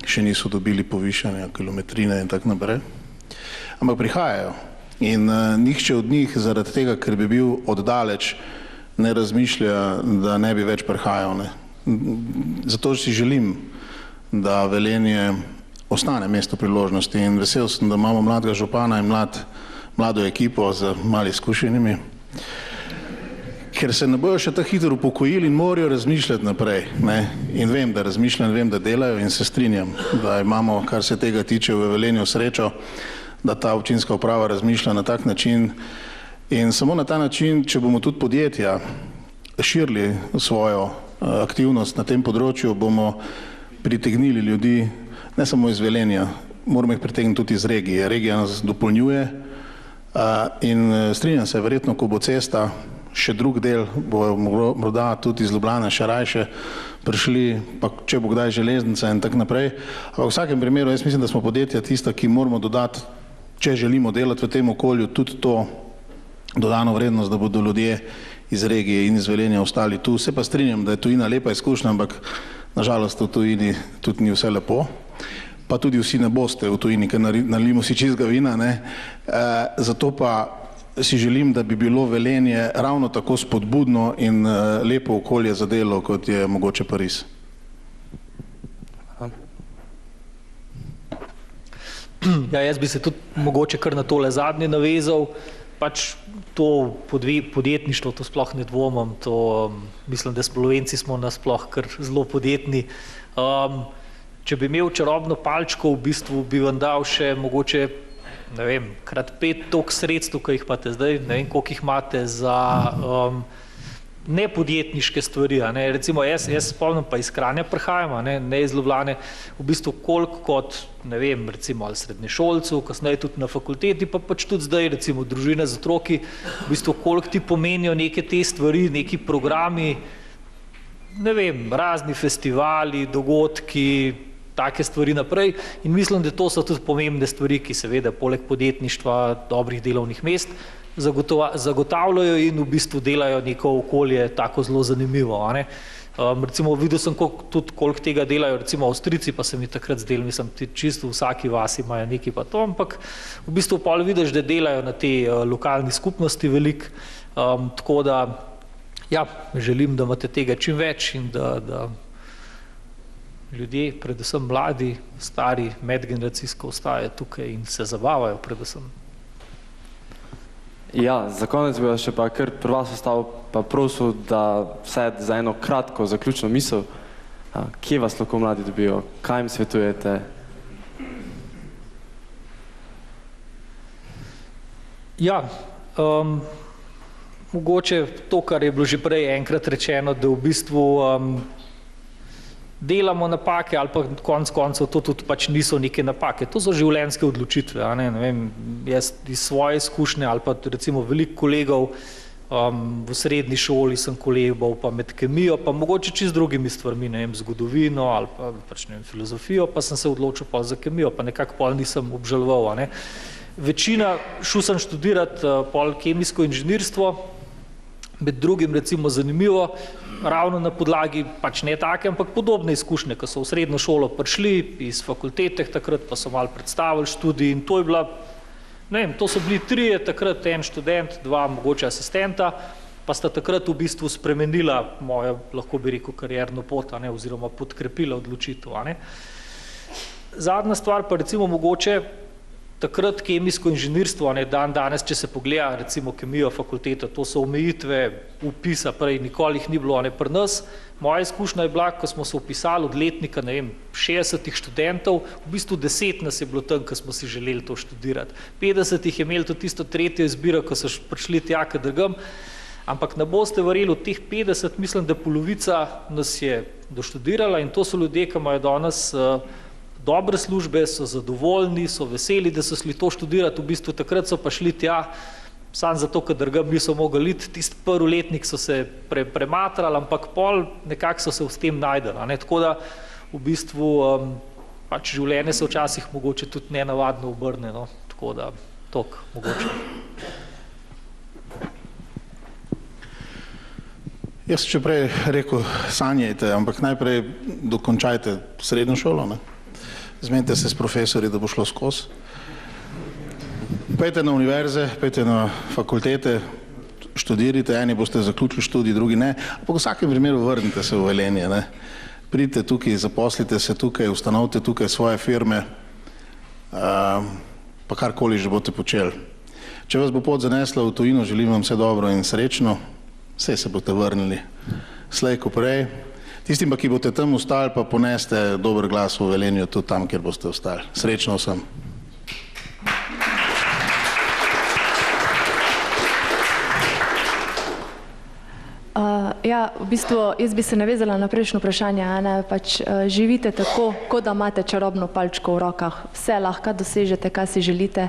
še niso dobili povišanja kilometrine in tako naprej. Ampak prihajajo in nihče od njih zaradi tega, ker bi bil oddaleč, ne razmišlja, da ne bi več prihajal. Zato si želim, da Velenje ostane mesto priložnosti in vesel sem, da imamo mladega župana in mlado ekipo z malo izkušenimi, ker se ne bojo še tako hitro upokojili in morajo razmišljati naprej. In vem, da razmišljam, vem, da delajo in se strinjam, da imamo, kar se tega tiče, v Velenju srečo, da ta občinska uprava razmišlja na tak način. In samo na ta način, če bomo tudi podjetja širili svojo aktivnost na tem področju, bomo pritegnili ljudi, ne samo iz Velenja, moramo jih pritegniti tudi iz regije. Regija nas dopolnjuje in strinjam se, verjetno, ko bo cesta, še drug del, bo morda tudi iz Ljubljane še rajše prišli, pa če bo kdaj železnica in tako naprej. Ampak v vsakem primeru, jaz mislim, da smo podjetja tista, ki moramo dodati, če želimo delati v tem okolju, tudi to dodano vrednost, da bodo ljudje iz regije in iz Velenja ostali tu. Se pa strinjam, da je tujina lepa izkušnja, ampak nažalost v tujini tudi ni vse lepo. Pa tudi vsi ne boste v tujini, ker nalijemo si čistega vina. Zato pa si želim, da bi bilo Velenje ravno tako spodbudno in lepo okolje za delo, kot je mogoče Pariz. Ja, jaz bi se tudi mogoče kar na tole zadnje navezal. Pač to podjetništvo, to sploh ne dvomim, to mislim, da Slovenci smo nasploh kar zelo podjetni. Če bi imel čarobno palčko, v bistvu bi vam dal še mogoče, ne vem, krat 5 toliko sredstev, ki jih imate zdaj, ne vem, koliko jih imate za nepodjetniške stvari. Recimo jaz spomnim, pa iz Kranja prihajam, ne iz Ljubljane, v bistvu koliko kot, ne vem, recimo ali srednješolcev, kasneje tudi na fakulteti, pa pač tudi zdaj, recimo družine z otroki, v bistvu koliko ti pomenijo neke te stvari, neki programi, ne vem, razni festivali, dogodki, take stvari naprej in mislim, da to so tudi pomembne stvari, ki seveda poleg podjetništva, dobrih delovnih mest, zagotavljajo in v bistvu delajo neko okolje tako zelo zanimivo. Recimo videl sem tudi, koliko tega delajo, recimo Avstrijci, pa se mi takrat zdeli, mislim, čisto v vsaki vasi imajo nekaj pa to, ampak v bistvu pol vidiš, da delajo na te lokalni skupnosti veliko, tako da ja, želim, da imate tega čim več in da ljudje, predvsem mladi, stari, medgeneracijsko ostajajo tukaj in se zabavajo predvsem. Ja, za konec bi še pa kar pri vas ostal pa prosil, da vsaj za eno kratko zaključno misel, kje vas lahko mladi dobijo, kaj jim svetujete? Ja, mogoče to, kar je bilo že prej enkrat rečeno, da v bistvu delamo napake ali pa konec koncev to tudi pač niso neke napake. To so življenjske odločitve. Ne vem, jaz iz svoje izkušnje ali pa recimo veliko kolegov v srednji šoli sem kolegov pa med kemijo, pa mogoče čist drugimi stvarmi, ne vem, zgodovino ali pa pač ne vem, filozofijo, pa sem se odločil pa za kemijo, pa nekako pol nisem obžaloval. Večina, šel sem študirati pol kemijsko inženirstvo, med drugim recimo zanimivo, ravno na podlagi pač ne take, ampak podobne izkušnje, ko so v srednjo šolo prišli iz fakultete, takrat pa so malo predstavili študij in to je bila, ne vem, to so bili 3 takrat, en študent, 2 mogoče asistenta, pa sta takrat v bistvu spremenila mojo, lahko bi rekel, karierno pot, oziroma podkrepila odločitev. Zadnja stvar pa recimo mogoče, takrat kemijsko inženirstvo, danes, če se pogleda recimo kemijo fakultete, to so omejitve upisa, prej nikoli jih ni bilo, pri nas. Moja izkušnja je bila, ko smo se upisali od letnika, ne vem, 60 študentov, v bistvu 10 nas je bilo tam, ko smo si želeli to študirati. 50 jih je imeli to tisto tretjo izbiro, ko so prišli tja k drugam, ampak ne boste verjeli, od teh 50, mislim, da polovica nas je doštudirala in to so ljudje, ki imajo danes dobre službe, so zadovoljni, so veseli, da so šli to študirati, v bistvu takrat so pa šli tja, sam zato, ker drugam niso mogli iti, tisti prvi letnik so se prematrali, ampak pol nekako so se s tem najdeli. Tako da v bistvu pač življenje se včasih mogoče tudi nenavadno obrne, tako da toliko mogoče. Jaz če prej rekel, sanjajte, ampak najprej dokončajte srednjo šolo, zmenite se s profesorji, da bo šlo skozi. Pejte na univerze, pejte na fakultete, študirite, eni boste zaključili študij, drugi ne, ampak v vsakem primeru vrnite se v Velenje. Pridite tukaj, zaposlite se tukaj, ustanovite tukaj svoje firme, pa karkoli že boste počeli. Če vas bo pot zanesla v tujino, želim vam vse dobro in srečno, vse se boste vrnili slej ko prej. Tistim pa, ki boste tam ostali, pa poneste dober glas v Velenju tudi tam, kjer boste ostali. Srečno vsem. Ja, v bistvu jaz bi se navezala na prejšnjo vprašanje, pač živite tako, kot da imate čarobno palčko v rokah, vse lahko dosežete, kaj si želite,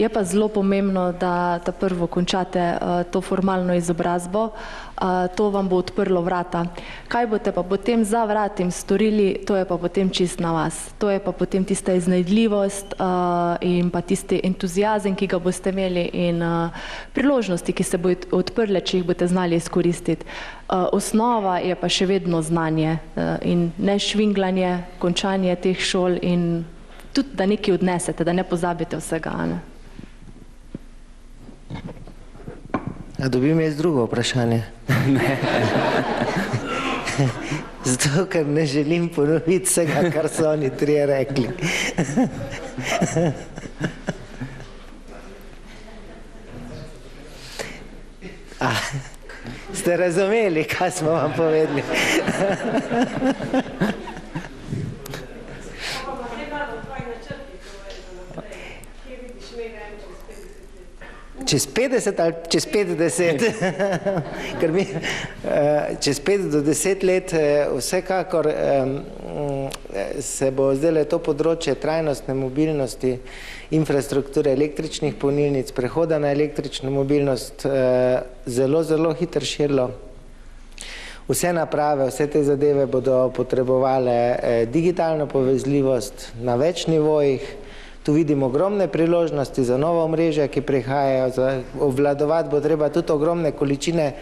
je pa zelo pomembno, da prvo končate to formalno izobrazbo, to vam bo odprlo vrata. Kaj boste pa potem za vratim storili, to je pa potem čist na vas. To je pa potem tista iznajdljivost in pa tisti entuziazem, ki ga boste imeli in priložnosti, ki se bodo odprle, če jih boste znali izkoristiti. Osnova je pa še vedno znanje in ne švinglanje, končanje teh šol in tudi, da nekaj odnesete, da ne pozabite vsega. A dobim jaz drugo vprašanje? Ne. Zato, ker ne želim ponoviti vsega, kar so oni 3 rekli. Ste razumeli, kaj smo vam povedali? Čez 50 ali čez 50? Ker mi čez 5 do 10 let vsekakor se bo zdaj to področje trajnostne mobilnosti, infrastrukture električnih polnilnic, prehoda na električno mobilnost zelo, zelo hitro širilo. Vse naprave, vse te zadeve bodo potrebovale digitalno povezljivost na več nivojih, Tu vidim ogromne priložnosti za nova omrežja, ki prihajajo, obvladovati bo treba tudi ogromne količine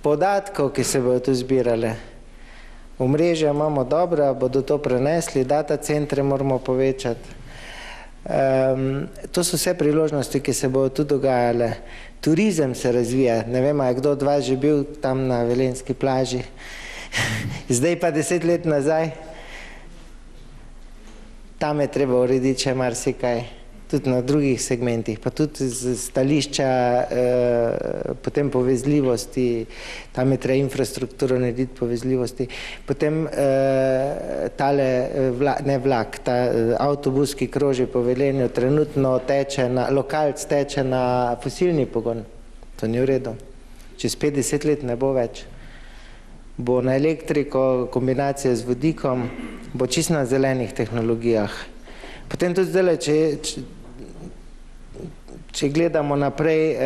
podatkov, ki se bodo tu zbirale. Omrežja imamo dobra, bodo to prenesli, data centre moramo povečati. To so vse priložnosti, ki se bodo tu dogajale. Turizem se razvija, ne vem, je kdo od vas že bil tam na Velenjski plaži, zdaj pa 10 let nazaj. Tam je treba urediti še marsikaj, tudi na drugih segmentih, pa tudi z stališča potem povezljivosti, tam je treba infrastrukturo narediti povezljivosti. Potem tale, ne vlak, ta avtobus, ki kroži po Velenju, trenutno teče, lokalc teče na fosilni pogon. To ni v redu. Čez 50 let ne bo več. Bo na elektriko, kombinacija z vodikom, bo čisto na zelenih tehnologijah. Potem tudi zdaj, če gledamo naprej,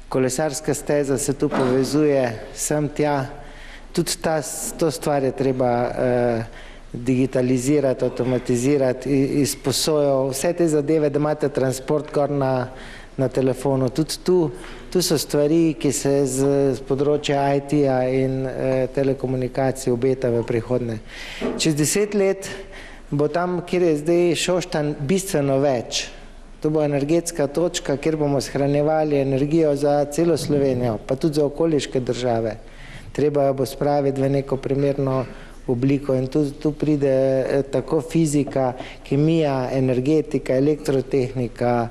kolesarska steza se tu povezuje sem tja, tudi to stvar je treba digitalizirati, automatizirati, izposojo, vse te zadeve, da imate transport gor na telefonu. Tudi tu so stvari, ki se z področja IT-ja in telekomunikacij obeta v prihodnje. Čez 10 let bo tam, kjer je zdaj Šoštanj, bistveno več. To bo energetska točka, kjer bomo shranjevali energijo za celo Slovenijo, pa tudi za okoliške države. Treba jo bo spraviti v neko primerno obliko in tu pride tako fizika, kemija, energetika, elektrotehnika,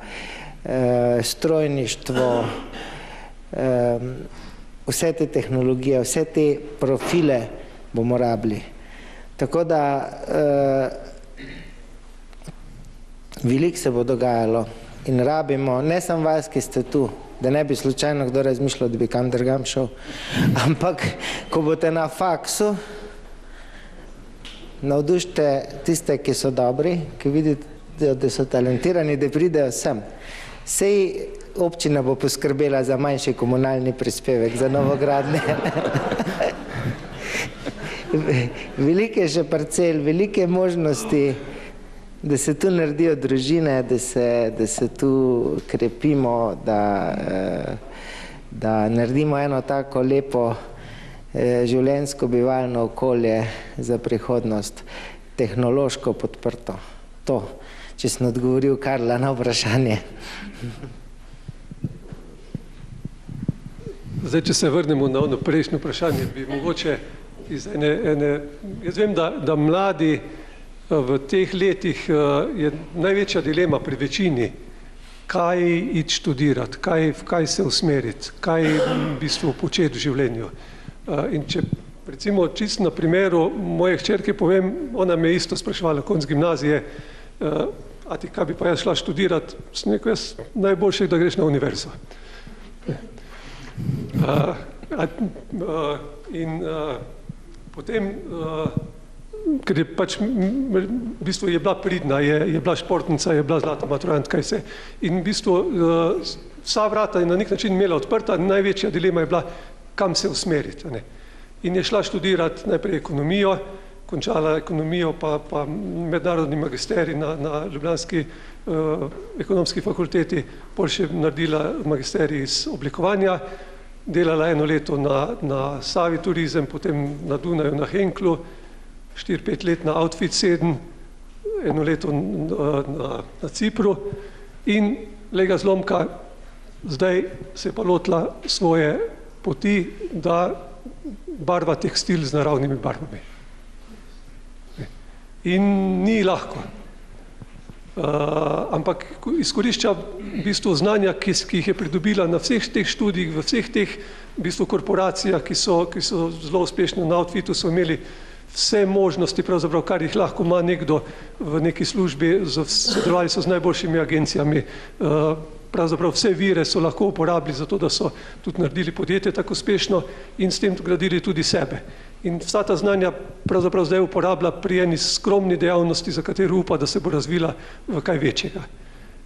strojništvo, vse te tehnologije, vse te profile bomo rabili. Tako da veliko se bo dogajalo in rabimo, ne samo vas, ki ste tu, da ne bi slučajno kdo razmišljal, da bi kam drugam šel, ampak ko boste na faksu, navdušite tiste, ki so dobri, ki vidite, da so talentirani, da pridejo sem. Sej občina bo poskrbela za manjši komunalni prispevek, za novogradnje. Velike še parcel, velike možnosti, da se tu naredijo družine, da se tu krepimo, da naredimo eno tako lepo življenjsko bivalno okolje za prihodnost, tehnološko podprto. To, če sem odgovoril Karla na vprašanje. Zdaj, če se vrnemo na ono prejšnje vprašanje, bi mogoče iz jaz vem, da mladi v teh letih je največja dilema pri večini, kaj iti študirati, kaj se usmeriti, kaj v bistvu početi v življenju. In če recimo čisto na primeru moje hčerke povem, ona me isto spraševala konec gimnazije, a ti kaj bi pa jaz šla študirati, sem rekel, jaz najboljše, da greš na univerzo. In potem, ker je pač v bistvu je bila pridna, je bila športnica, je bila zlata maturantka in vse. In v bistvu vsa vrata je na nek način imela odprta, največja dilema je bila, kam se usmeriti. In je šla študirati najprej ekonomijo, končala ekonomijo, pa mednarodni magisterij na ljubljanski ekonomski fakulteti, pol še naredila magisterij iz oblikovanja, delala 1 leto na Savi turizem, potem na Dunaju na Henklu, 4-5 let na Outfit 7, 1 leto na Cipru in lega zlomka, zdaj se je pa lotila svoje poti, da barva tekstil z naravnimi barvami. In ni lahko. Ampak izkorišča v bistvu znanja, ki jih je pridobila na vseh teh študijih, v vseh teh v bistvu korporacijah, ki so zelo uspešne na Outfitu, so imeli vse možnosti, pravzaprav, kar jih lahko ima nekdo v neki službi, sodelovali so z najboljšimi agencijami, pravzaprav vse vire so lahko uporabili za to, da so tudi naredili podjetje tako uspešno in s tem gradili tudi sebe. In vsa ta znanja pravzaprav zdaj uporablja pri eni skromni dejavnosti, za katero upa, da se bo razvila v kaj večjega.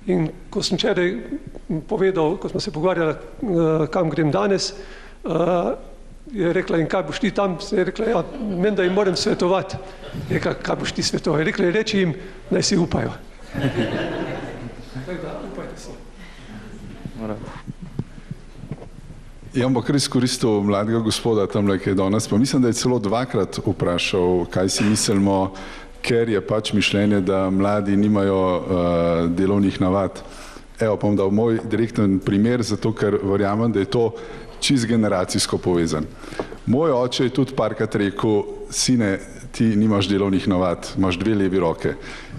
In ko sem včeraj povedal, ko smo se pogovarjali, kam grem danes, je rekla, in kaj boš ti tam? Je rekla, ja, menda jim moram svetovati. Je rekla, kaj boš ti svetoval? Je rekla, reči jim, naj si upajo. Ja, ampak res koristil mladega gospoda tamle, ki je danes, pa mislim, da je celo dvakrat vprašal, kaj si mislimo, ker je pač mišljenje, da mladi nimajo delovnih navad. Evo, pa bom dal moj direkten primer, zato ker verjamem, da je to čist generacijsko povezan. Moj oče je tudi parkrat rekel, sine, ti nimaš delovnih navad, imaš 2 levi roke.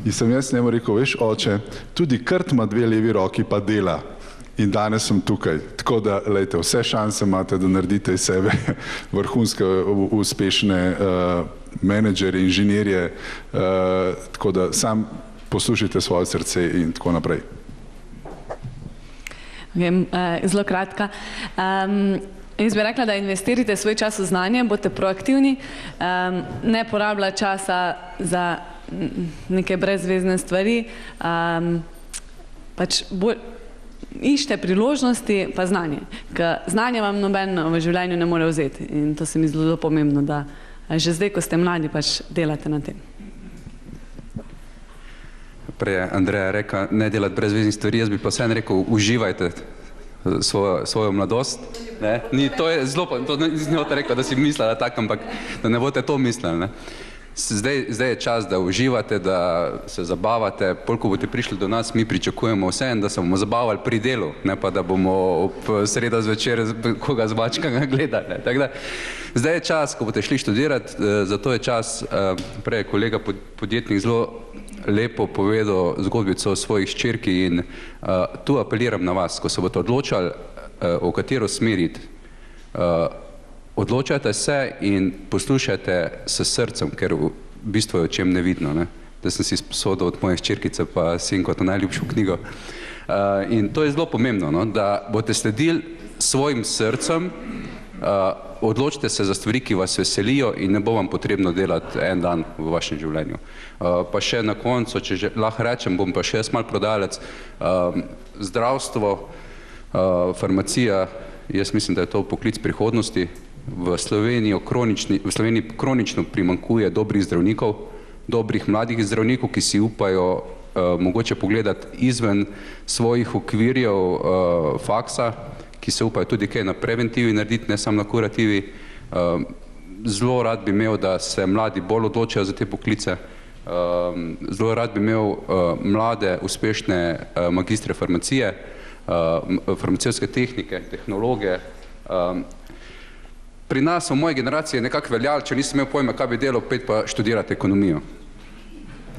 In sem jaz njemu rekel, veš, oče, tudi Krt ima 2 levi roki, pa dela. In danes sem tukaj. Tako da, lejte, vse šanse imate, da naredite iz sebe vrhunske, uspešne menedžerje, inženirje, tako da sam poslušajte svoje srce in tako naprej. Zelo kratka. Jaz bi rekla, da investirite svoj čas v znanje, boste proaktivni, ne porablja časa za neke brezvezne stvari, pač iščite priložnosti pa znanje, ker znanje vam noben v življenju ne more vzeti in to se mi zelo pomembno, da že zdaj, ko ste mladi, pač delate na tem. Prej je Andreja rekla, ne delati brezveznih stvari, jaz bi pa vseeno rekel, uživajte svojo mladost. To je zelo, to nisem rekla, da si mislila tako, ampak da ne boste to mislili. Zdaj je čas, da uživate, da se zabavate, pol ko boste prišli do nas, mi pričakujemo vseeno, da se bomo zabavali pri delu, ne pa da bomo ob sredo zvečer koga z mačkami gledali. Tako da, zdaj je čas, ko boste šli študirati, zato je čas, prej je kolega podjetnik zelo lepo povedal zgodbico o svojih hčerki in tu apeliram na vas, ko se boste odločali, v katero smer iti. Odločajte se in poslušajte s srcem, ker v bistvu je o čem nevidno. Da sem si sposodil od moje hčerkice pa sinko to najljubšo knjigo. In to je zelo pomembno, da boste sledili svojim srcem, odločite se za stvari, ki vas veselijo in ne bo vam potrebno delati en dan v vašem življenju. Pa še na koncu, če že lahko rečem, bom pa še jaz malo prodajalec, zdravstvo, farmacija, jaz mislim, da je to poklic prihodnosti. V Sloveniji kronično primanjkuje dobrih zdravnikov, dobrih mladih zdravnikov, ki si upajo mogoče pogledati izven svojih okvirjev faksa, ki se upajo tudi kaj na preventivi narediti, ne samo na kurativi. Zelo rad bi imel, da se mladi bolj odločajo za te poklice. Zelo rad bi imel mlade, uspešne magistre farmacije, farmacijske tehnike, tehnologe. Pri nas v moji generaciji je nekako veljalo, če nisem imel pojma, kaj bi delal, pet pa študirati ekonomijo.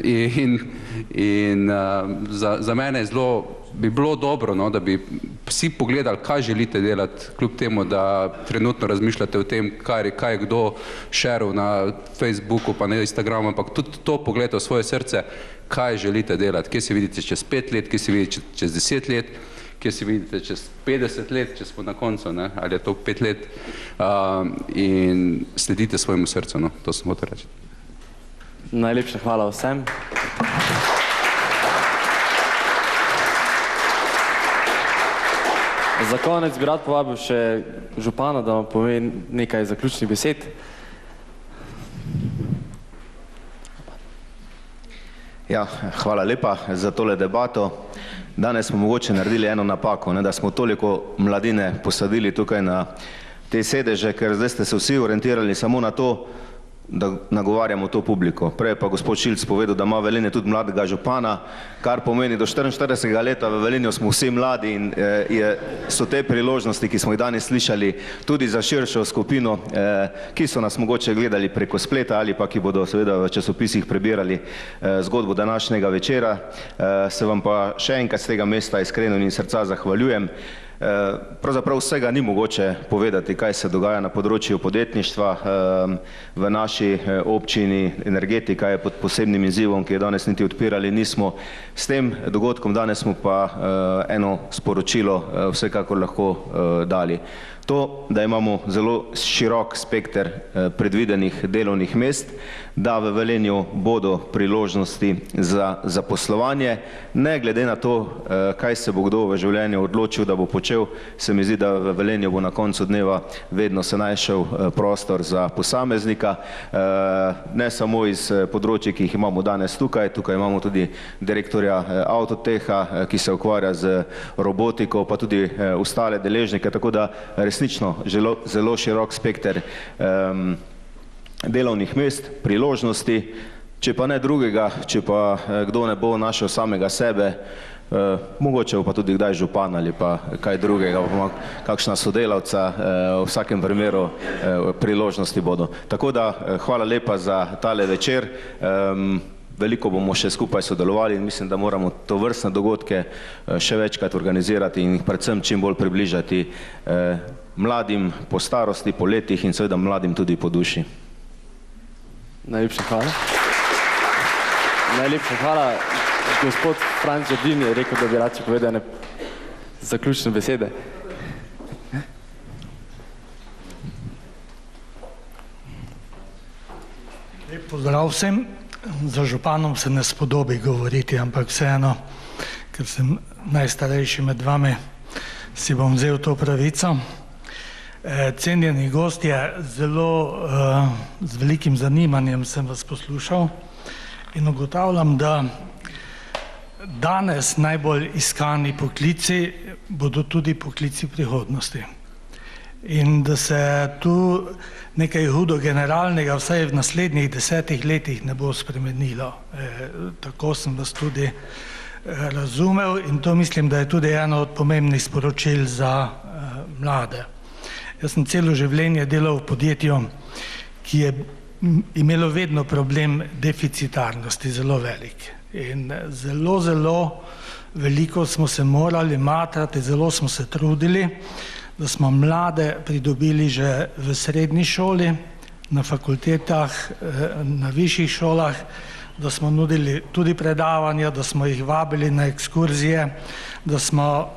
In za mene bi bilo dobro, da bi vsi pogledali, kaj želite delati, kljub temu, da trenutno razmišljate o tem, kaj je kdo šeril na Facebooku pa na Instagramu, ampak tudi to pogledajte v svoje srce, kaj želite delati, kje se vidite čez 5 let, kje se vidite čez 10 let, kje se vidite čez 50 let, če smo na koncu, ali je to 5 let, in sledite svojemu srcu, to sem hotel reči. Najlepša hvala vsem. Za konec bi rad povabil še župana, da vam pove nekaj zaključnih besed. Ja, hvala lepa za tole debato. Danes smo mogoče naredili eno napako, da smo toliko mladine posadili tukaj na te sedeže, ker zdaj ste se vsi orientirali samo na to, da nagovarjamo to publiko. Prej pa gospod Šilc povedal, da ima Velenje tudi mladega župana, kar pomeni, do 44. leta v Velenju smo vsi mladi in so te priložnosti, ki smo jih danes slišali, tudi za širšo skupino, ki so nas mogoče gledali preko spleta ali pa ki bodo seveda v časopisih prebirali zgodbo današnjega večera. Se vam pa še enkrat z tega mesta iskreno in srca zahvaljujem. Pravzaprav vsega ni mogoče povedati, kaj se dogaja na področju podjetništva v naši občini. Energetika je pod posebnim izzivom, ki je danes niti odpirali nismo. S tem dogodkom danes smo pa eno sporočilo vsekakor lahko dali. To, da imamo zelo širok spekter predvidenih delovnih mest, da v Velenju bodo priložnosti za zaposlovanje, ne glede na to, kaj se bo kdo v življenju odločil, da bo počel, se mi zdi, da v Velenju bo na koncu dneva vedno se našel prostor za posameznika, ne samo iz področji, ki jih imamo danes tukaj imamo tudi direktorja Avtoteha, ki se ukvarja z robotiko, pa tudi ostale deležnike, tako da resnično zelo širok spekter delovnih mest, priložnosti, če pa ne drugega, če pa kdo ne bo našel samega sebe, mogoče pa tudi kdaj župan ali pa kaj drugega, kakšna sodelavca, v vsakem primeru priložnosti bodo. Tako da hvala lepa za tale večer. Veliko bomo še skupaj sodelovali in mislim, da moramo tovrstne dogodke še večkrat organizirati in jih predvsem čim bolj približati mladim po starosti, po letih in seveda mladim tudi po duši. Najlepša hvala. Najlepša hvala. Gospod Franc Žerdin je rekel, da bi rad povedal zaključne besede. Lep pozdrav vsem. Za županom se ne spodobi govoriti, ampak vseeno, ker sem najstarejši med vami, si bom vzel to pravico. Cenjeni gostje, z velikim zanimanjem sem vas poslušal in ugotavljam, da danes najbolj iskani poklici bodo tudi poklici prihodnosti. In da se tu nekaj hudo generalnega vsaj v naslednjih 10 letih ne bo spremenilo. Tako sem vas tudi razumel in to mislim, da je tudi eno od pomembnih sporočil za mlade. Jaz sem celo življenje delal v podjetju, ki je imelo vedno problem deficitarnosti, zelo velik. In zelo veliko smo se morali matrati, zelo smo se trudili, da smo mlade pridobili že v srednji šoli, na fakultetah, na višjih šolah, da smo nudili tudi predavanja, da smo jih vabili na ekskurzije, da smo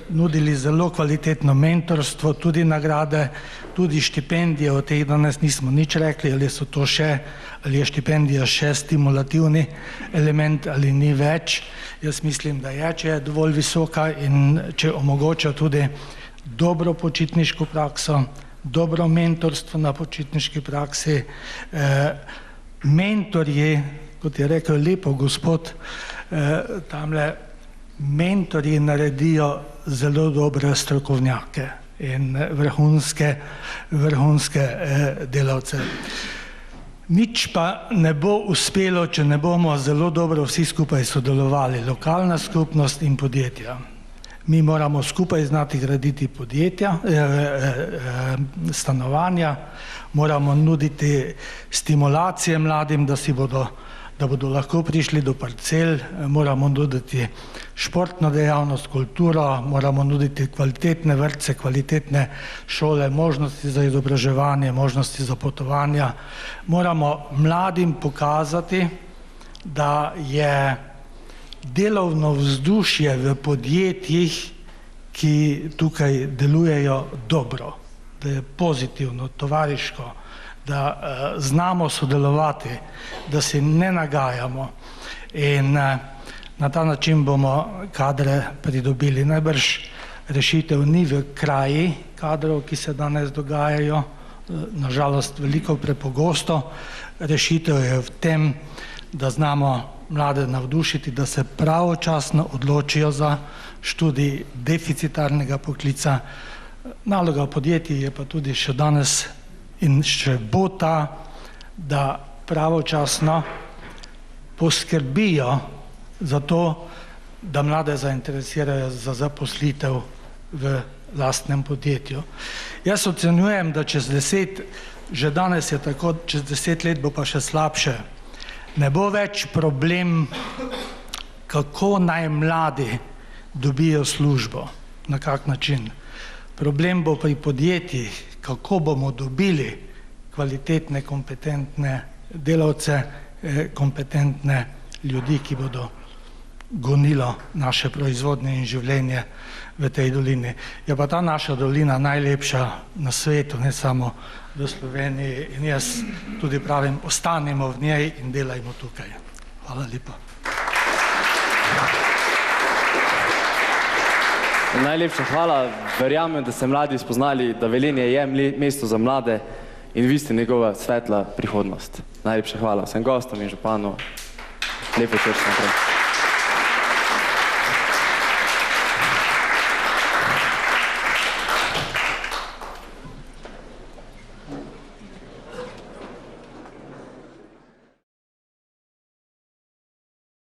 nudili zelo kvalitetno mentorstvo, tudi nagrade, tudi štipendije, o teh danes nismo nič rekli, ali je štipendija še stimulativni element ali ni več. Jaz mislim, da je, če je dovolj visoka in če omogoča tudi dobro počitniško prakso, dobro mentorstvo na počitniški praksi. Mentorji, kot je rekel lepo gospod, tamle mentorji naredijo zelo dobre strokovnjake in vrhunske delavce. Nič pa ne bo uspelo, če ne bomo zelo dobro vsi skupaj sodelovali, lokalna skupnost in podjetja. Mi moramo skupaj znati graditi podjetja, stanovanja, moramo nuditi stimulacije mladim, da bodo lahko prišli do parcel, moramo nuditi športno dejavnost, kulturo, moramo nuditi kvalitetne vrtce, kvalitetne šole, možnosti za izobraževanje, možnosti za potovanja. Moramo mladim pokazati, da je delovno vzdušje v podjetjih, ki tukaj delujejo dobro, da je pozitivno, tovariško, da znamo sodelovati, da se ne nagajamo in na ta način bomo kadre pridobili. Najbrž rešitev ni v kraji kadrov, ki se danes dogajajo, nažalost veliko prepogosto. Rešitev je v tem, da znamo mlade navdušiti, da se pravočasno odločijo za študij deficitarnega poklica. Naloga podjetij je pa tudi še danes in še bo ta, da pravočasno poskrbijo za to, da mlade zainteresirajo za zaposlitev v lastnem podjetju. Jaz ocenjujem, da čez 10, že danes je tako, čez 10 let bo pa še slabše. Ne bo več problem, kako naj mladi dobijo službo, na kak način. Problem bo pri podjetjih, kako bomo dobili kvalitetne, kompetentne delavce, kompetentne ljudi, ki bodo gonilo naše proizvodnje in življenje v tej dolini. Je pa ta naša dolina najlepša na svetu, ne samo v Sloveniji, in jaz tudi pravim, ostanimo v njej in delajmo tukaj. Hvala lepa. Najlepša hvala. Verjamem, da ste mladi spoznali, da Velenje je mesto za mlade in vi ste njegova svetla prihodnost. Najlepša hvala vsem gostom in županu. Lepo čas naprej.